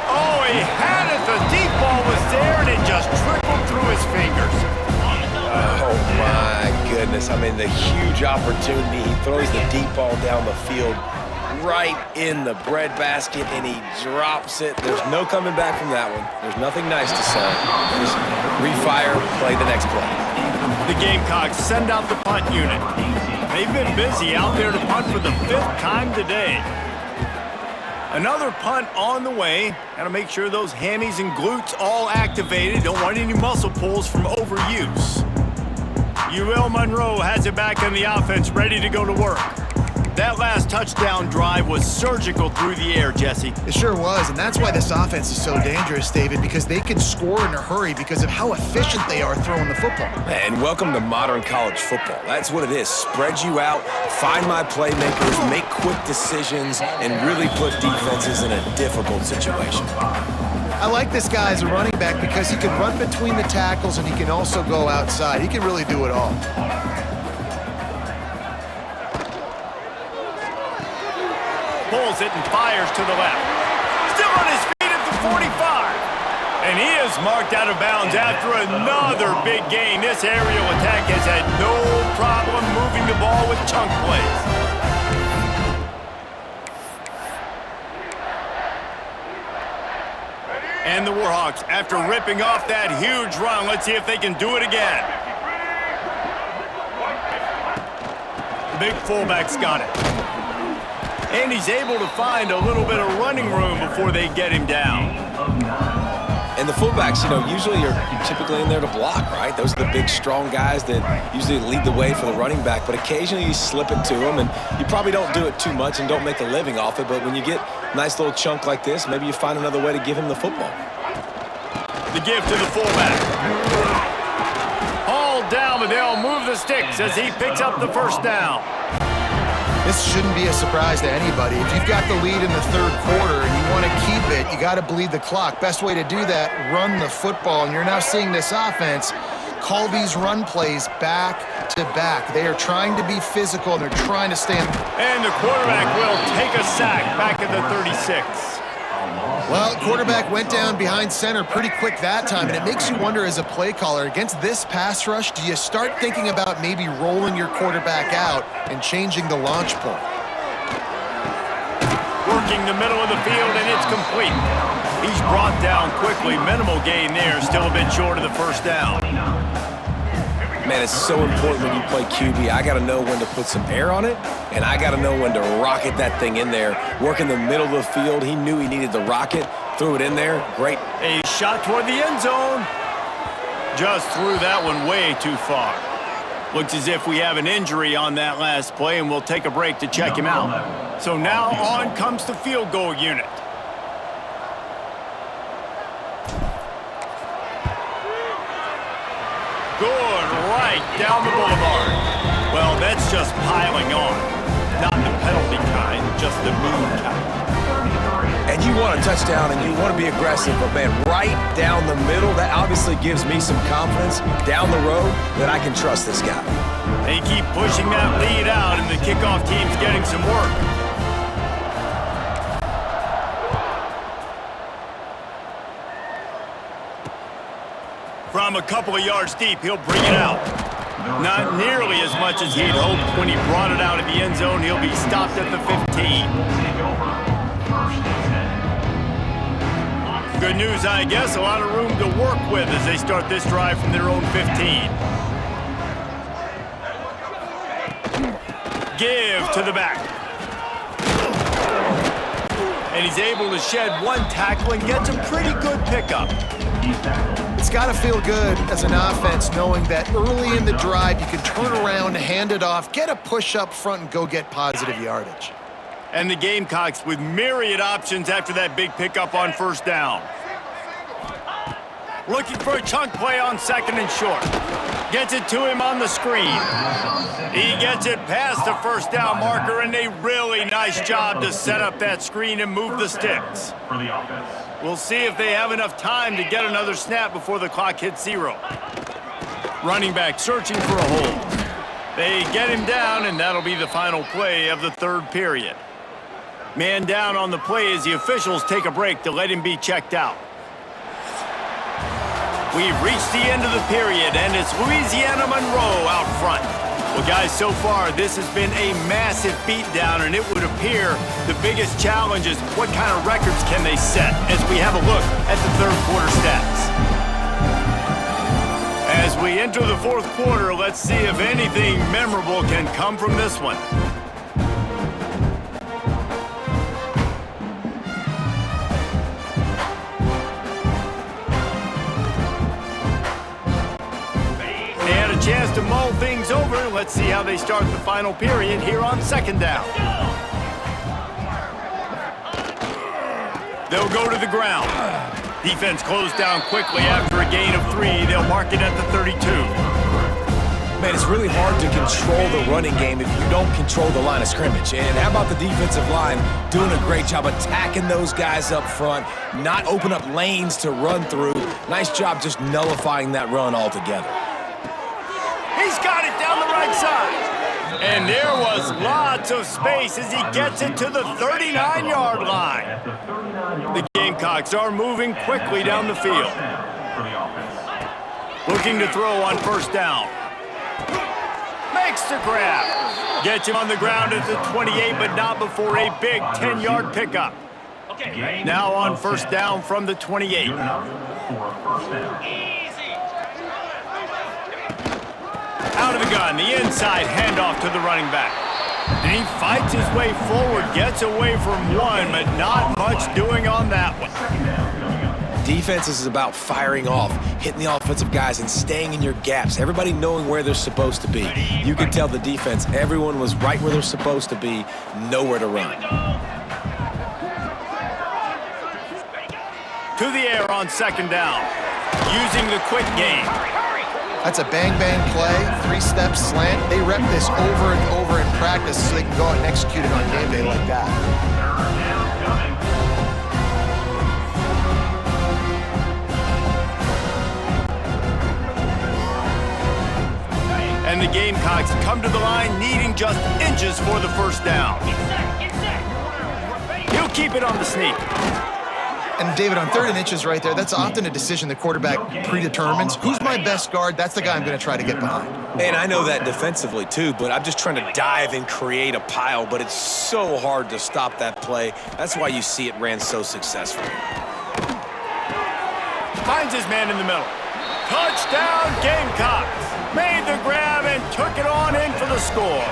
A: Oh, he had it. The deep ball was there, and it just trickled through his fingers.
C: Oh, my goodness. I mean, the huge opportunity. He throws the deep ball down the field right in the breadbasket, and he drops it. There's no coming back from that one. There's nothing nice to say. Just refire, play the next play.
A: The Gamecocks send out the punt unit. They've been busy out there to punt for the 5th time today. Another punt on the way. Got to make sure those hammies and glutes all activated. Don't want any muscle pulls from overuse. UL Monroe has it back in the offense, ready to go to work. That last touchdown drive was surgical through the air, Jesse.
B: It sure was, and that's why this offense is so dangerous, David, because they can score in a hurry because of how efficient they are throwing the football.
C: And welcome to modern college football. That's what it is. Spread you out, find my playmakers, make quick decisions, and really put defenses in a difficult situation.
B: I like this guy as a running back because he can run between the tackles and he can also go outside. He can really do it all.
A: Pulls it and fires to the left. Still on his feet at the 45. And he is marked out of bounds after another big gain. This aerial attack has had no problem moving the ball with chunk plays. And the Warhawks, after ripping off that huge run, let's see if they can do it again. The big fullback's got it. And he's able to find a little bit of running room before they get him down.
C: And the fullbacks, usually are typically in there to block, right? Those are the big, strong guys that usually lead the way for the running back. But occasionally you slip it to them, and you probably don't do it too much and don't make a living off it. But when you get a nice little chunk like this, maybe you find another way to give him the football.
A: The give to the fullback. Hauled down, but they'll move the sticks as he picks up the first down.
B: This shouldn't be a surprise to anybody. If you've got the lead in the 3rd quarter and you want to keep it, you got to bleed the clock. Best way to do that, run the football. And you're now seeing this offense call these run plays back to back. They are trying to be physical, and they're trying to stand.
A: And the quarterback will take a sack back at the 36.
B: Well, quarterback went down behind center pretty quick that time, and it makes you wonder as a play caller, against this pass rush, do you start thinking about maybe rolling your quarterback out and changing the launch point?
A: Working the middle of the field, and it's complete. He's brought down quickly. Minimal gain there, still a bit short of the first down.
C: Man, it's so important when you play QB. I got to know when to put some air on it, and I got to know when to rocket that thing in there. Work in the middle of the field. He knew he needed the rocket, threw it in there. Great.
A: A shot toward the end zone. Just threw that one way too far. Looks as if we have an injury on that last play, and we'll take a break to check him out. So now on comes the field goal unit. Good, right down the boulevard. Well, that's just piling on. Not the penalty kind, just the move kind.
C: And you want a touchdown and you want to be aggressive, but man, right down the middle, that obviously gives me some confidence down the road that I can trust this guy.
A: They keep pushing that lead out, and the kickoff team's getting some work. From a couple of yards deep, he'll bring it out. Not nearly as much as he'd hoped when he brought it out of the end zone. He'll be stopped at the 15. Good news, I guess. A lot of room to work with as they start this drive from their own 15. Give to the back. And he's able to shed one tackle and gets a pretty good pickup.
B: It's got to feel good as an offense knowing that early in the drive you can turn around, hand it off, get a push up front, and go get positive yardage.
A: And the Gamecocks with myriad options after that big pickup on first down. Looking for a chunk play on second and short. Gets it to him on the screen. He gets it past the first down marker, and a really nice job to set up that screen and move the sticks.
F: For the offense.
A: We'll see if they have enough time to get another snap before the clock hits 0. Running back searching for a hole. They get him down, and that'll be the final play of the third period. Man down on the play as the officials take a break to let him be checked out. We've reached the end of the period, and it's UL Monroe out front. Well, guys, so far, this has been a massive beatdown, and it would appear the biggest challenge is what kind of records can they set as we have a look at the third quarter stats. As we enter the fourth quarter, let's see if anything memorable can come from this one. Chance to mull things over. Let's see how they start the final period here on second down. They'll go to the ground. Defense closed down quickly after a gain of 3. They'll mark it at the 32.
C: Man, it's really hard to control the running game if you don't control the line of scrimmage. And how about the defensive line doing a great job attacking those guys up front, not open up lanes to run through. Nice job just nullifying that run altogether.
A: He's got it down the right side. And there was lots of space as he gets it to the 39-yard line. The Gamecocks are moving quickly down the field. Looking to throw on first down. Makes the grab. Gets him on the ground at the 28, but not before a big 10-yard pickup. Now on first down from the 28. Out of the gun, the inside handoff to the running back. And he fights his way forward, gets away from one, but not much doing on that one.
C: Defense is about firing off, hitting the offensive guys and staying in your gaps. Everybody knowing where they're supposed to be. You can tell the defense, everyone was right where they're supposed to be, nowhere to run.
A: To the air on second down, using the quick game.
B: That's a bang-bang play, 3-step slant. They rep this over and over in practice so they can go out and execute it on game day like that.
A: And the Gamecocks come to the line needing just inches for the first down. He'll keep it on the sneak.
B: And David, on 3rd and inches right there, that's often a decision the quarterback predetermines. Who's my best guard? That's the guy I'm going to try to get behind.
C: And I know that defensively too, but I'm just trying to dive and create a pile, but it's so hard to stop that play. That's why you see it ran so successfully.
A: Finds his man in the middle. Touchdown Gamecocks. Made the grab and took it on in for the score.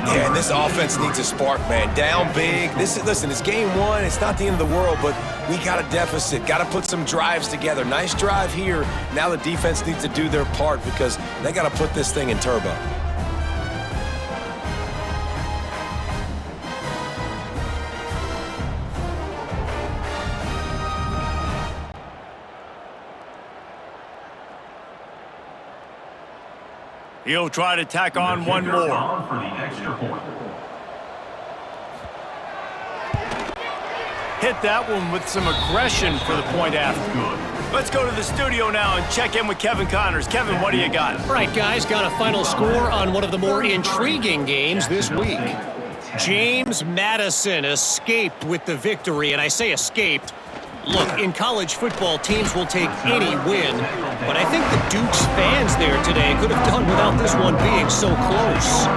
C: Yeah, and this offense needs a spark, man. Down big. Listen, it's game 1. It's not the end of the world, but we got a deficit. Got to put some drives together. Nice drive here. Now the defense needs to do their part because they got to put this thing in turbo.
A: He'll try to tack on one more.
F: For the extra point.
A: Hit that one with some aggression for the point after. Let's go to the studio now and check in with Kevin Connors. Kevin, what do you got?
E: All right, guys, got a final score on one of the more intriguing games this week. James Madison escaped with the victory, and I say escaped. Look, in college football, teams will take any win, but I think the Duke's fans there today could have done without this one being so close.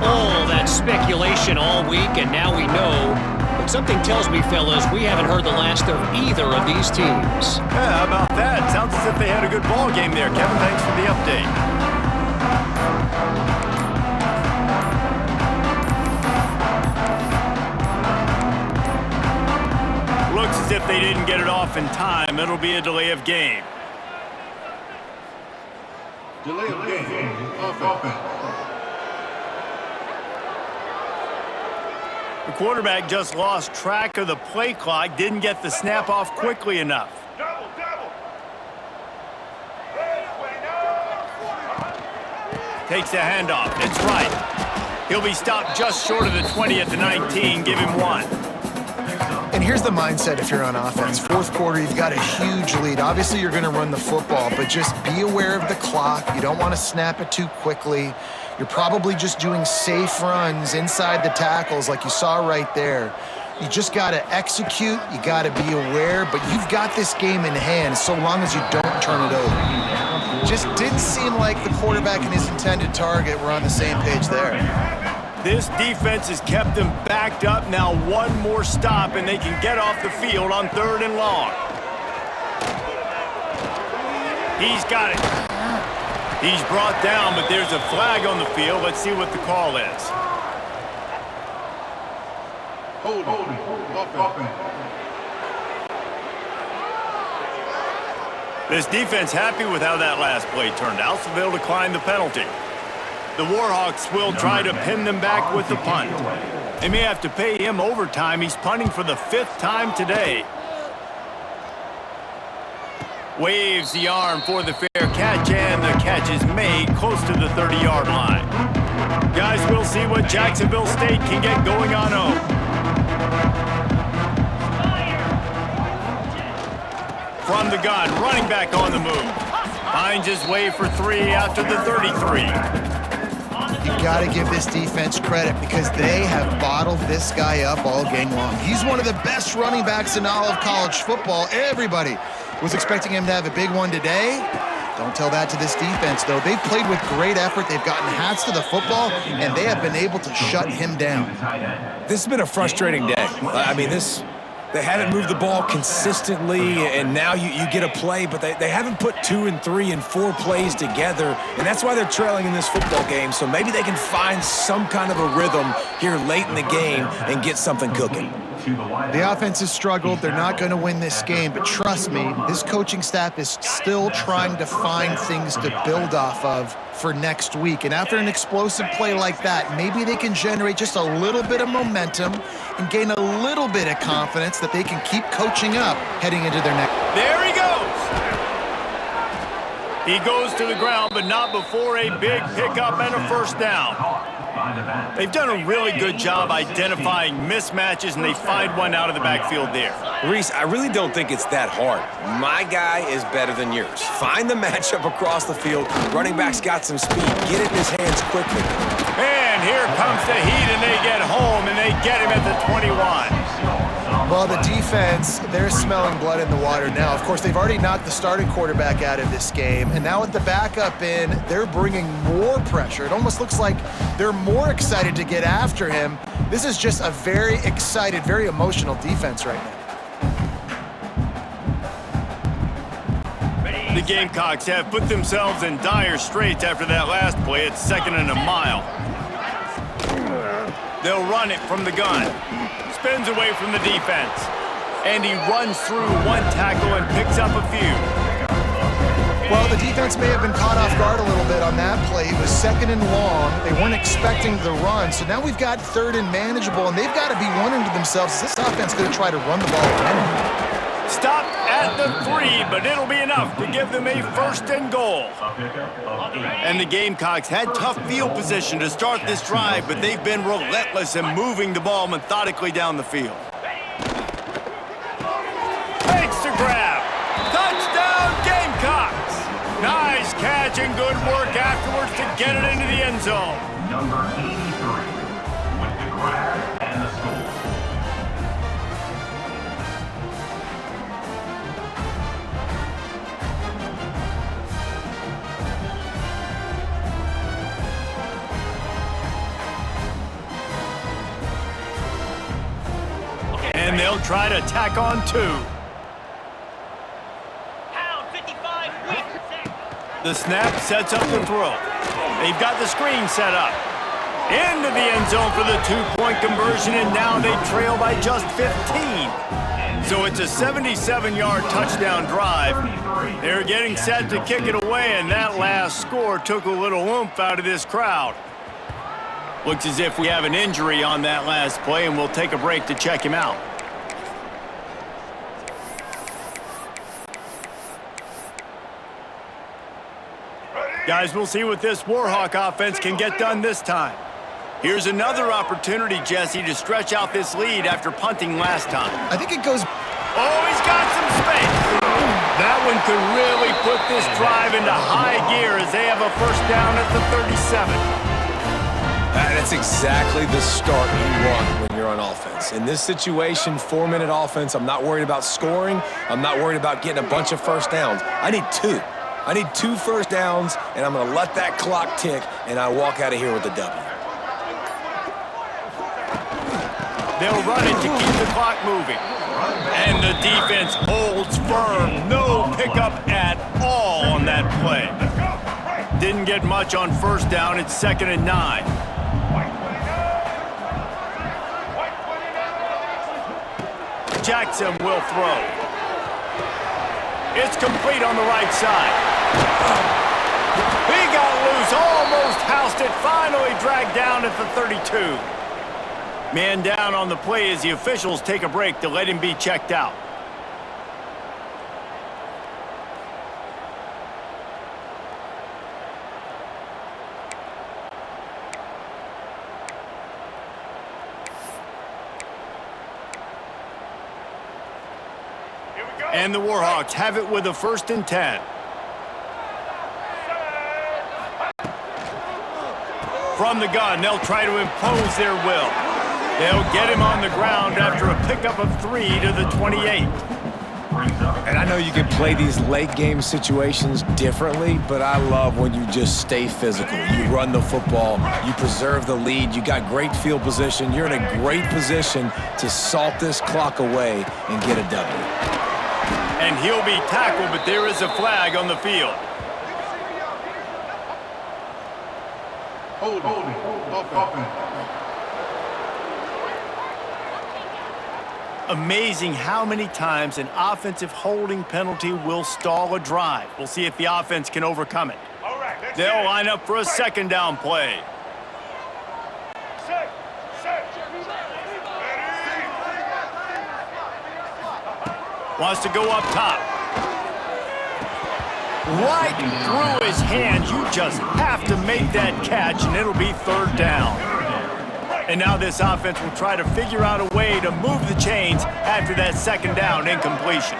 E: All that speculation all week, and now we know. But something tells me, fellas, we haven't heard the last of either of these teams.
A: Yeah, how about that? Sounds as if they had a good ball game there. Kevin, thanks for the update. as if they didn't get it off in time. It'll be a delay of game.
D: Delay of game. Offense.
A: The quarterback just lost track of the play clock, didn't get the snap off quickly enough. Takes the handoff. It's right. He'll be stopped just short of the 20 at the 19. Give him one.
B: And here's the mindset if you're on offense. Fourth quarter, you've got a huge lead. Obviously, you're going to run the football, but just be aware of the clock. You don't want to snap it too quickly. You're probably just doing safe runs inside the tackles like you saw right there. You just got to execute. You got to be aware, but you've got this game in hand so long as you don't turn it over. Just didn't seem like the quarterback and his intended target were on the same page there.
A: This defense has kept them backed up. Now one more stop, and they can get off the field on 3rd and long. He's got it. He's brought down, but there's a flag on the field. Let's see what the call is.
D: Holding. Offense.
A: This defense happy with how that last play turned out, so they'll decline the penalty. The Warhawks will try to pin them back with the punt. They may have to pay him overtime. He's punting for the 5th time today. Waves the arm for the fair catch, and the catch is made close to the 30-yard line. Guys, we'll see what Jacksonville State can get going on home. From the gun, running back on the move. Finds his way for 3 after the 33.
B: You got to give this defense credit because they have bottled this guy up all game long. He's one of the best running backs in all of college football. Everybody was expecting him to have a big one today. Don't tell that to this defense, though. They've played with great effort. They've gotten hats to the football, and they have been able to shut him down.
C: This has been a frustrating day. I mean, they haven't moved the ball consistently, and now you get a play, but they haven't put 2 and 3 and 4 plays together, and that's why they're trailing in this football game. So maybe they can find some kind of a rhythm here late in the game and get something cooking.
B: The offense has struggled. They're not going to win this game, but trust me, this coaching staff is still trying to find things to build off of for next week. And after an explosive play like that, maybe they can generate just a little bit of momentum and gain a little bit of confidence that they can keep coaching up heading into their next.
A: There he goes. He goes to the ground, but not before a big pickup and a first down. They've done a really good job identifying mismatches, and they find one out of the backfield there.
C: Reese, I really don't think it's that hard. My guy is better than yours. Find the matchup across the field. Running back's got some speed. Get it in his hands quickly.
A: And here comes the heat, and they get home, and they get him at the 21.
B: Well, the defense, they're smelling blood in the water now. Of course, they've already knocked the starting quarterback out of this game, and now with the backup in, they're bringing more pressure. It almost looks like they're more excited to get after him. This is just a very excited, very emotional defense right now.
A: The Gamecocks have put themselves in dire straits after that last play. It's 2nd and a mile. They'll run it from the gun. Spins away from the defense. And he runs through one tackle and picks up a few.
B: Well, the defense may have been caught off guard a little bit on that play. It was 2nd and long. They weren't expecting the run. So now we've got 3rd and manageable, and they've got to be wondering to themselves, is this offense going to try to run the ball again?
A: Stop at the 3, but it'll be enough to give them a 1st and goal. And the Gamecocks had tough field position to start this drive, but they've been relentless in moving the ball methodically down the field. Makes the grab. Touchdown, Gamecocks! Nice catch and good work afterwards to get it into the end zone.
F: Number 83 with the grab and the score.
A: And they'll try to tack on 2.
G: Pound 55 weak.
A: The snap sets up the throw. They've got the screen set up. Into the end zone for the two-point conversion, and now they trail by just 15. So it's a 77-yard touchdown drive. They're getting set to kick it away, and that last score took a little oomph out of this crowd. Looks as if we have an injury on that last play, and we'll take a break to check him out. Guys, we'll see what this Warhawk offense can get done this time. Here's another opportunity, Jesse, to stretch out this lead after punting last time.
B: I think it goes...
A: Oh, he's got some space. That one could really put this drive into high gear as they have a first down at the 37.
C: That's exactly the start you want when you're on offense. In this situation, 4-minute offense, I'm not worried about scoring. I'm not worried about getting a bunch of first downs. I need 2. I need 2 first downs, and I'm going to let that clock tick, and I walk out of here with a W.
A: They'll run it to keep the clock moving. And the defense holds firm. No pickup at all on that play. Didn't get much on first down. It's 2nd and 9. Jackson will throw. It's complete on the right side. He got loose, almost housed it, finally dragged down at the 32. Man down on the play as the officials take a break to let him be checked out. And the Warhawks have it with a 1st and 10. From the gun, they'll try to impose their will. They'll get him on the ground after a pickup of 3 to the 28.
C: And I know you can play these late game situations differently, but I love when you just stay physical. You run the football, you preserve the lead, you got great field position, you're in a great position to salt this clock away and get a W.
A: And he'll be tackled, but there is a flag on the field.
D: Holding. Offense.
A: Amazing how many times an offensive holding penalty will stall a drive. We'll see if the offense can overcome it. They'll line up for a 2nd down play. Wants to go up top. Right through his hands. You just have to make that catch, and it'll be 3rd down. And now this offense will try to figure out a way to move the chains after that 2nd down incompletion.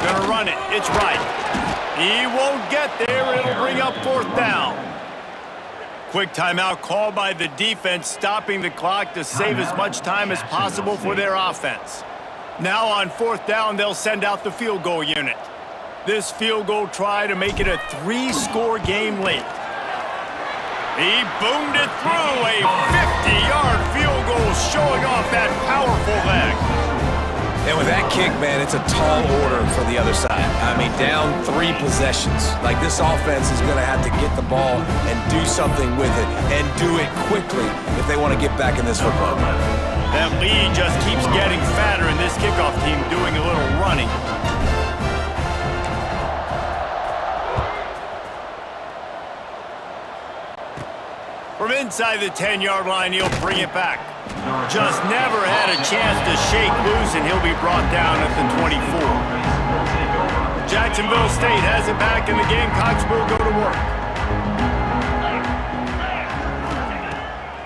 A: Gonna run it. It's right. He won't get there. It'll bring up 4th down. Quick timeout called by the defense, stopping the clock to save as much time as possible for their offense. Now on 4th down, they'll send out the field goal unit. This field goal try to make it a 3-score game late. He boomed it through, a 50-yard field goal showing off that powerful leg.
C: And with that kick, man, it's a tall order for the other side. I mean, down 3 possessions. Like, this offense is going to have to get the ball and do something with it, and do it quickly if they want to get back in this football game.
A: That lead just keeps getting fatter, and this kickoff team doing a little running. From inside the 10-yard line, he'll bring it back. Just never had a chance to shake loose, and he'll be brought down at the 24. Jacksonville State has it back, and the Gamecocks will go to work.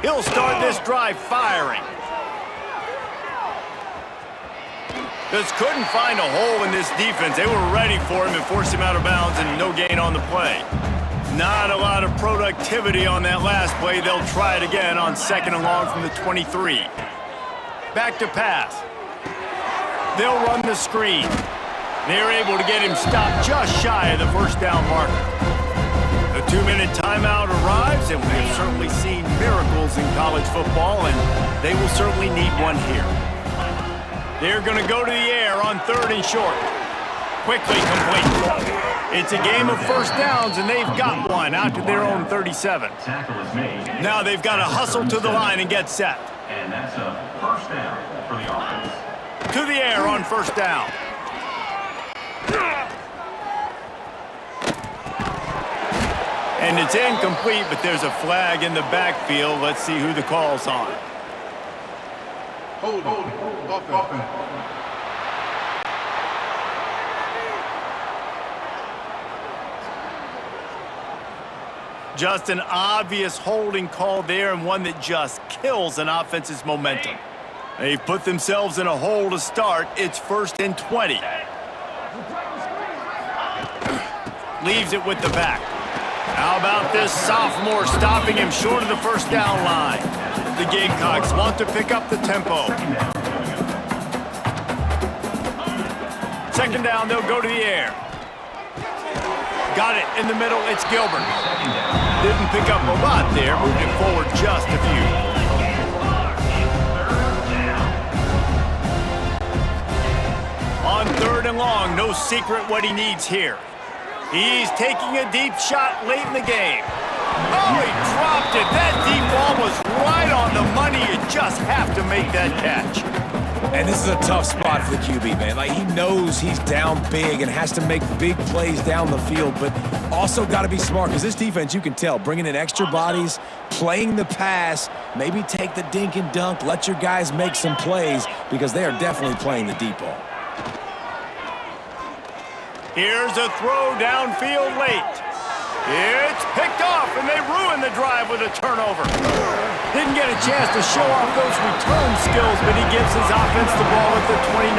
A: He'll start this drive firing. Just couldn't find a hole in this defense. They were ready for him and forced him out of bounds, and no gain on the play. Not a lot of productivity on that last play. They'll try it again on 2nd and long from the 23. Back to pass. They'll run the screen. They're able to get him stopped just shy of the 1st down marker. The 2-minute timeout arrives, and we've certainly seen miracles in college football, and they will certainly need one here. They're going to go to the air on 3rd and short. quickly complete. It's a game of first downs, and they've got one out to their own 37.
F: Tackle is made.
A: Now they've got to hustle to the line and get set.
F: And that's a first down for the offense.
A: To the air on first down. And it's incomplete, but there's a flag in the backfield. Let's see who the call's on.
D: Hold, offense.
A: Just an obvious holding call there, and one that just kills an offense's momentum. They've put themselves in a hole to start. It's 1st and 20. Leaves it with the back. How about this sophomore stopping him short of the first down line? The Gamecocks want to pick up the tempo. Second down, they'll go to the air. Got it in the middle, it's Gilbert. Didn't pick up a lot there, moved it forward just a few. On 3rd and long, no secret what he needs here. He's taking a deep shot late in the game. Oh, he dropped it. That deep ball was right on the money. You just have to make that catch.
C: And this is a tough spot for the QB, man. Like, he knows he's down big and has to make big plays down the field, but also got to be smart, because this defense, you can tell, bringing in extra bodies, playing the pass, maybe take the dink and dunk, let your guys make some plays, because they are definitely playing the deep ball.
A: Here's a throw downfield late. It's picked off, and they ruin the drive with a turnover. Didn't get a chance to show off those return skills, but he gives his offense the ball at the 29.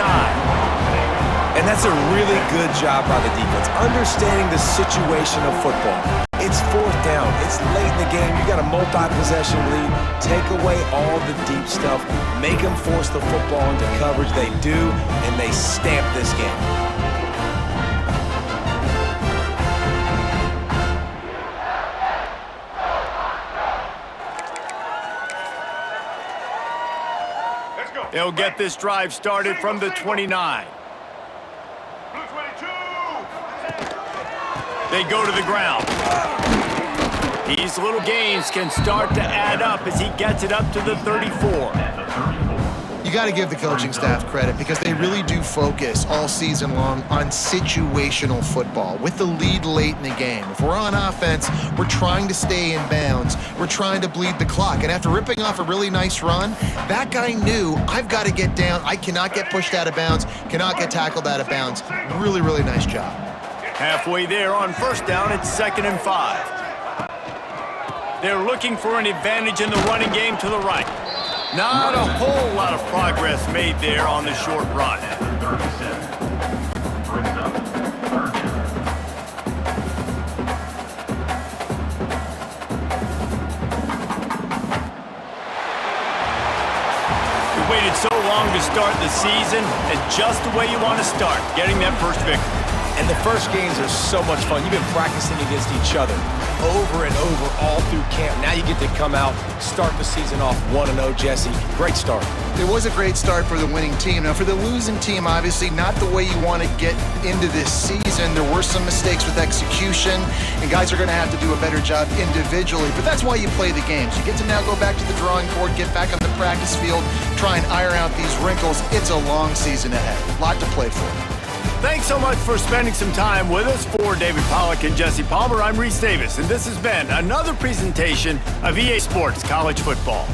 C: And that's a really good job by the defense, understanding the situation of football. It's 4th down. It's late in the game. You got a multi-possession lead. Take away all the deep stuff. Make them force the football into coverage. They do, and they stamp this game.
A: They'll get this drive started from the 29.
D: Blue 22.
A: They go to the ground. These little gains can start to add up as he gets it up to the 34.
B: You got to give the coaching staff credit, because they really do focus all season long on situational football with the lead late in the game. If we're on offense, we're trying to stay in bounds. We're trying to bleed the clock. And after ripping off a really nice run, that guy knew, I've got to get down. I cannot get pushed out of bounds, cannot get tackled out of bounds. Really, really nice job.
A: Halfway there on first down, it's 2nd and 5. They're looking for an advantage in the running game to the right. Not a whole lot of progress made there on the short run. We waited so long to start the season, and just the way you want to start, getting that first victory.
C: And the first games are so much fun. You've been practicing against each other over and over all through camp. Now you get to come out, start the season off 1-0, Jesse. Great start.
B: It was a great start for the winning team. Now, for the losing team, obviously not the way you want to get into this season. There were some mistakes with execution, and guys are going to have to do a better job individually. But that's why you play the games. You get to now go back to the drawing board, get back on the practice field, try and iron out these wrinkles. It's a long season ahead. A lot to play for.
A: Thanks so much for spending some time with us. For David Pollack and Jesse Palmer, I'm Reese Davis, and this has been another presentation of EA Sports College Football.